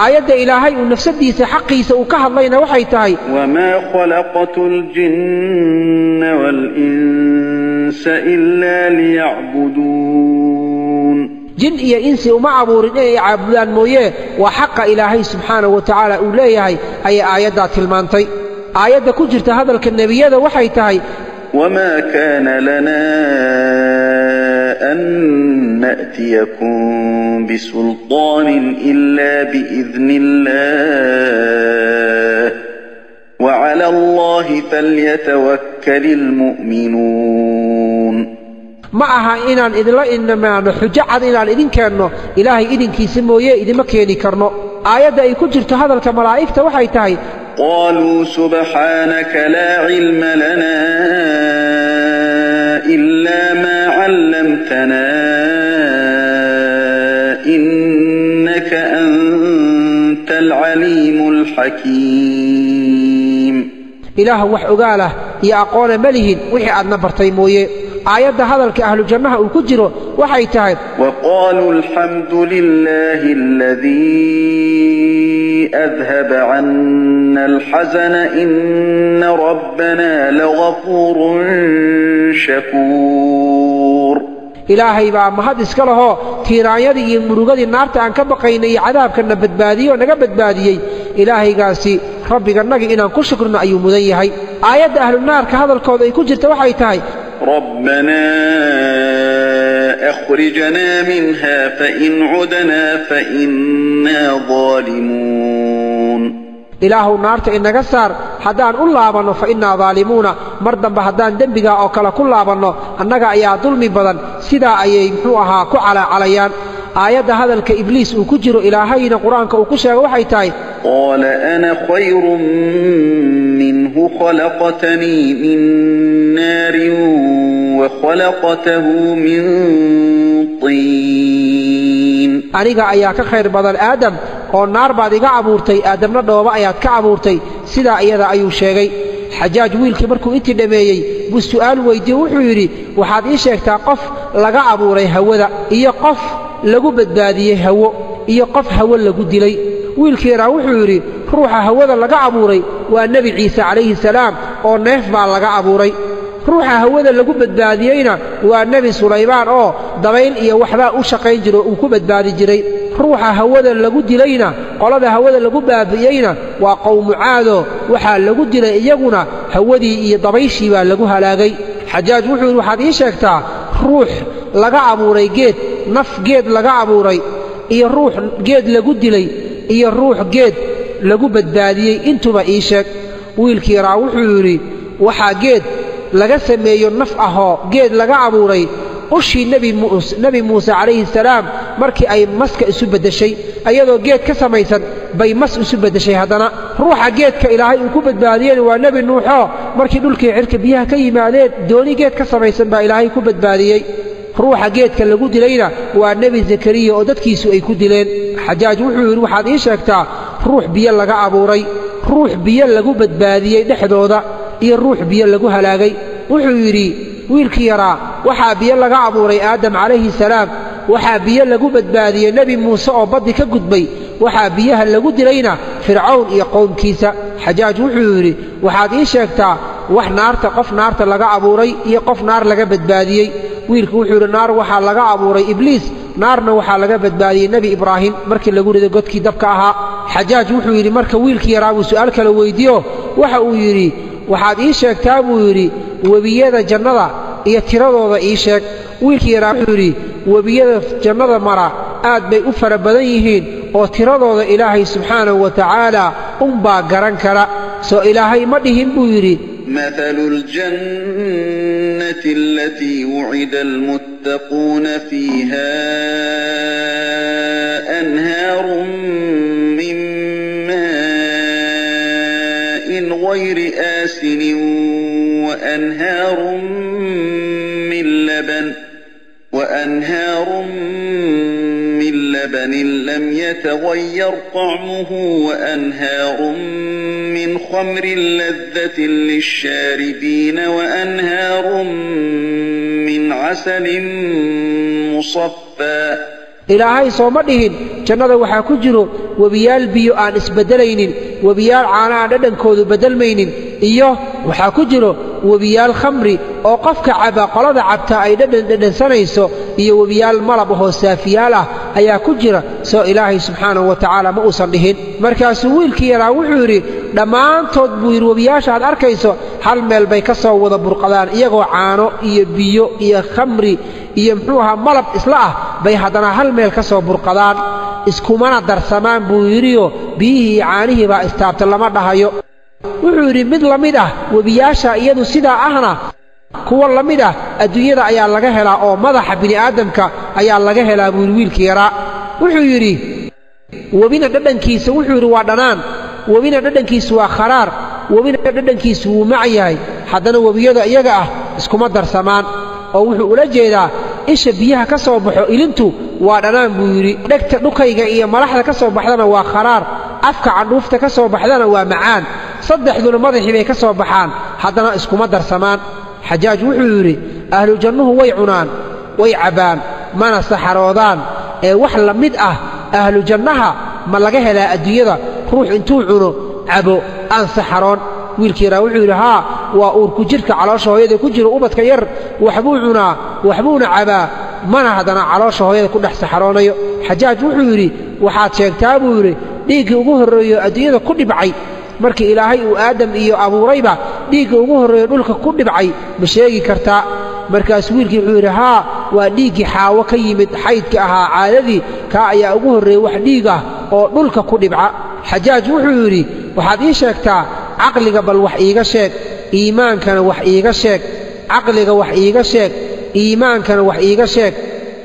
aayadda ilaahay uu nafsadiisa xaqiisa uu ka hadlayna waxay tahay wama khalaqatul jinna wal insa illa liya'budun jin iyo insi uma abuurin inay caabudaan mooye waa xaqa ilaahay subxaanahu wa ta'ala uu leeyahay ay aayadda tilmaantay aayadda ku jirta hadalka nabiyada waxay tahay wama kana lana أن نأتيكم بسلطان إلا بإذن الله وعلى الله فليتوكل المؤمنون معها إنان إذن لا إنما نحجعد إنان إذن كأنه إلهي إذن كيسمويه إذن ما كيني كرنو آيات أي كجرت هذا الملائكة وحيتهي قالوا سبحانك لا علم لنا إلا ما علمتنا إنك أنت العليم الحكيم إله وحقاله يا أقول ملهن وحي أدنا برطيمويه آيات هذا أهل الجنة وكجره وحيتهي وقالوا الحمد لله الذي أذهب عنا الحزن إن ربنا لغفور شكور إلهي بقى مهد اسكاله تيرايدي يمرغدي نارتا ان كبقينا عذابكنا بدباديو نغا بدباديي إلهي قاسي ربي قرناك إنان كل شكرنا أيو مذيهي آيات أهل النار كهذا الكود أي كجرت وحيتهي ربنا أخرجنا منها فإن عدنا فإنا ظالمون إله نارت إنك سار حدان أولابنا فإنا ظالمون مرضا بحدان دنبغا أو كلا كلابنا أنك أيا ظلم بدن سيدا أيا يمحوها كعلى عليان آيات هذا الكإبليس وكجر إلهينا قرآنك وكشا وحيتاي قال أنا خير منه خلقتني من نار وخلقته من طين أنيقا أياك خير بدل آدم ونار بعد أبورتي آدم ندوبا أياك أبورتي سيدا أيضا أيو شيغي حجاج ويلكي مركو انتي دميي بالسؤال ويدي وحيري وحاد إيشيكتا قف لغا أبوري هودا إيا قف لغو بدباديه هو إيا قف هو لغو دلي ويلكي را وحيري روح هودا لغا أبوري والنبي عيسى عليه السلام ونف با لغا أبوري ruuxa hawada lagu badbaadiyeyna waa nebi sulaymaan oo dabayl iyo waxbaa u shaqayn jiro uu ku badbaadi jiray ruuxa hawada lagu dilayna qolada hawada lagu baabi'iyeyna waa qowmu caado waxaa lagu dilay iyaguna hawadii iyo dabayshii baa lagu halaagay xajaaj wuxuu yidhi waxaad ii sheegtaa ruux laga abuuray geed naf geed laga abuuray iyo ruux geed lagu dilay iyo ruux geed lagu badbaadiyey intuba ii sheeg wiilkii yaraa wuxuu yidhi waxaa geed laga sameeyo naf ahoo geed laga abuuray ushii nebi muuse calayhi salaam markii ay maska isu beddeshay ayadoo geed ka samaysan bay mas isu beddeshay haddana ruuxa geedka ilaahay uu ku badbaadiyeen waa nebi nuuxoo markii dhulkii cirka biyaha ka yimaadeen dooni geed ka samaysan baa ilaahay ku badbaadiyey ruuxa geedka lagu dilayna waa nebi zakariya oo dadkiisu ay ku dileen xajaaj wuxuu yidhi waxaad ii sheegtaa ruux biyo laga abuuray ruux biyo lagu badbaadiyey dhexdooda iyo ruux biyo lagu halaagay wuxuu yidhi wiilkii yaraa waxaa biyo laga abuuray aadam calayhi salaam waxaa biyo lagu badbaadiyey nebi muuse oo baddi ka gudbay waxaa biyaha lagu dilayna fircawn iyo qowmkiisa xajaaj wuxuu yidhi waxaad ii sheegtaa wax qof naarta laga abuuray iyo qof naar laga badbaadiyey wiilku wuxuu yidhi naar waxaa laga abuuray ibliis naarna waxaa laga badbaadiyey nebi ibraahim markii lagu riday godkii dabka ahaa xajaaj wuxuu yidhi marka wiilkii yaraa buu su'aal kale weyddiiyo waxa uu yidhi waxaad ii sheegtaa buu yidhi webiyada jannada iyo tiradooda ii sheeg wiilkii yaraa wuxuu yidhi webiyada jannada mara aad bay u fara badan yihiin oo tiradooda ilaahay subxaanahu wa tacaala unbaa garan kara soo ilaahay ma dhihin buu yidhi مثل الجنة التي وعد المتقون فيها أنهار من ماء غير آسن وأنهار من لبن لم يتغير طعمه وأنهار من خمر لذة للشاربين وأنهار من عسل مصفى ilaahay sooma dhihin jannada waxaa ku jiro webiyaal biyo aan isbeddelaynin webiyaal caana aan dhadhankoodu beddelmaynin iyo waxaa ku jiro webiyaal khamri oo qofka caba qolada cabta ay dhadhansanayso iyo webiyaal malab ahoo saafiyaal ah ayaa ku jira soo ilaahay subxaanahu wa tacaala ma uusan dhihin markaasuu wiilkii yaraa wuxuu yidhi dhammaantood buu yidhi webiyaasha aad arkayso hal meel bay ka soo wada burqadaan iyagoo caano iyo biyo iyo khamri iyo muxuu ahaa malab isla ah bay haddana hal meel ka soo burqadaan iskumana darsamaan buu yidhiyo biyihii iyo caanihii baa istaabta lama dhahayo wuxuu yidhi mid la mid ah webiyaasha iyadu sidaa ahna kuwa la mid ah adduunyada ayaa laga helaa oo madaxa bini'aadamka ayaa laga helaa buu yidhi wiilkii yaraa wuxuu yidhi webina dhadhankiisa wuxuu yidhi waa dhanaan webina dhadhankiisu waa kharaar webina dhadhankiisu wuu mac yahay haddana webiyada iyaga ah iskuma darsamaan oo wuxuu ula jeedaa isha biyaha ka soo baxo ilintu waa dhanaan buu yidhi dhegta dhukayga iyo malaxda ka soo baxdana waa kharaar afka candhuufta ka soo baxdana waa macaan saddexduna madaxii bay ka soo baxaan haddana iskuma darsamaan xajaaj wuxuu yidhi ahlu jannuhu way cunaan way cabbaan mana saxaroodaan ee wax la mid ah ahlu jannaha ma laga helaa adduunyada ruux intuu cuno cabo aan saxaroon wiilkii yaraa wuxuu yidhi haa waa uurku jidhka caloosha hooyada ku jiro ubadka yar waxbuu cunaa waxbuuna cabaa mana haddana caloosha hooyada ku dhex saxaroonayo xajaaj wuxuu yidhi waxaad sheegtaa buu yidhi dhiiggii ugu horreeyo adduunyada ku dhibcay markii ilaahay uu aadam iyo abuurayba dhiigga ugu horreeyo dhulka ku dhibcay ma sheegi kartaa markaasuu wiilkii wuxuu yidhi haa waa dhiiggii xaawo ka yimid xaydka ahaa caadadii kaa ayaa ugu horreeyey wax dhiig ah oo dhulka ku dhibca xajaaj wuxuu yidhi waxaad ii sheegtaa caqliga bal wax iiga sheeg iimaankana wax iiga sheeg caqliga wax iiga sheeg iimaankana wax iiga sheeg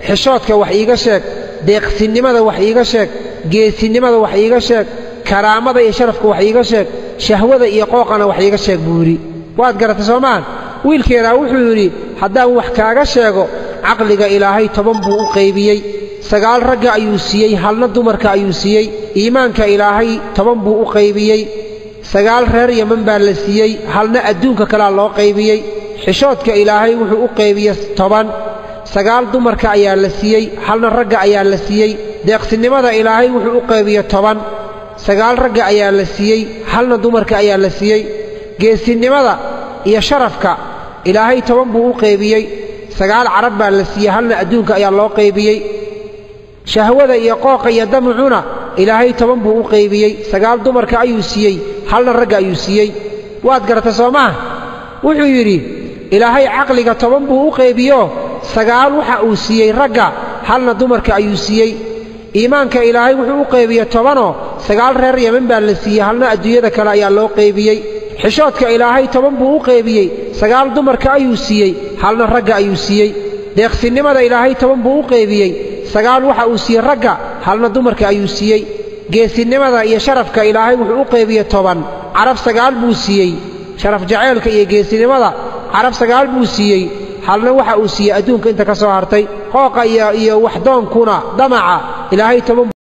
xishoodka wax iiga sheeg deeqsinnimada wax iiga sheeg geesinimada wax iiga sheeg karaamada iyo sharafka wax iiga sheeg shahwada iyo qooqana wax iiga sheeg buu yidhi waad garatay soomaan wiilkeedaa wuxuu yidhi haddaan wax kaaga sheego caqliga ilaahay 10 buu u qaybiyey 9 ragga ayuu siiyey halna dumarka ayuu siiyey iimaanka ilaahay 10 buu u qaybiyey 9 reer yaman baa la siiyey halna adduunka kalaa loo qaybiyey xishoodka ilaahay wuxuu u qaybiyey 10 9 dumarka ayaa la siiyey halna ragga ayaa la siiyey deeqsinimada ilaahay wuxuu u qaybiyey 10 9 ragga ayaa la siiyey halna dumarka ayaa la siiyey geesinimada iyo sharafka ilaahay 10 buu u qaybiyey 9 carab baa la siiyey halna adduunka ayaa loo qaybiyey shahwada iyo qooqa iyo damcuna ilaahay 10 buu u qaybiyey 9 dumarka ayuu siiyey halna ragga ayuu siiyey waad garata Soomaa wuxuu yiri ilaahay aqliga 10 buu u qaybiyo 9 waxa uu siiyey ragga halna dumarka ayuu siiyey iimaanka ilaahay wuxuu u qaybiyey 10 9 reer Yemen baa la siiyey halna adduunyada kale ayaa loo qaybiyey xishoodka ilaahay 10 buu u qaybiyey 9 dumarka ayuu siiyey halna ragga ayuu siiyey deeqsinimada ilaahay 10 buu u qaybiyey 9 waxa uu siiyey ragga halna dumarka ayuu siiyey geesinimada iyo sharafka ilaahay wuxuu u qaybiyey 10 carab 9 buu siiyey sharaf jaceelka iyo geesinimada carab 9 buu siiyey halna waxa uu siiyey adduunka inta ka soo hartay qooqa iyo waxdoonkuna damaca ilaahay 10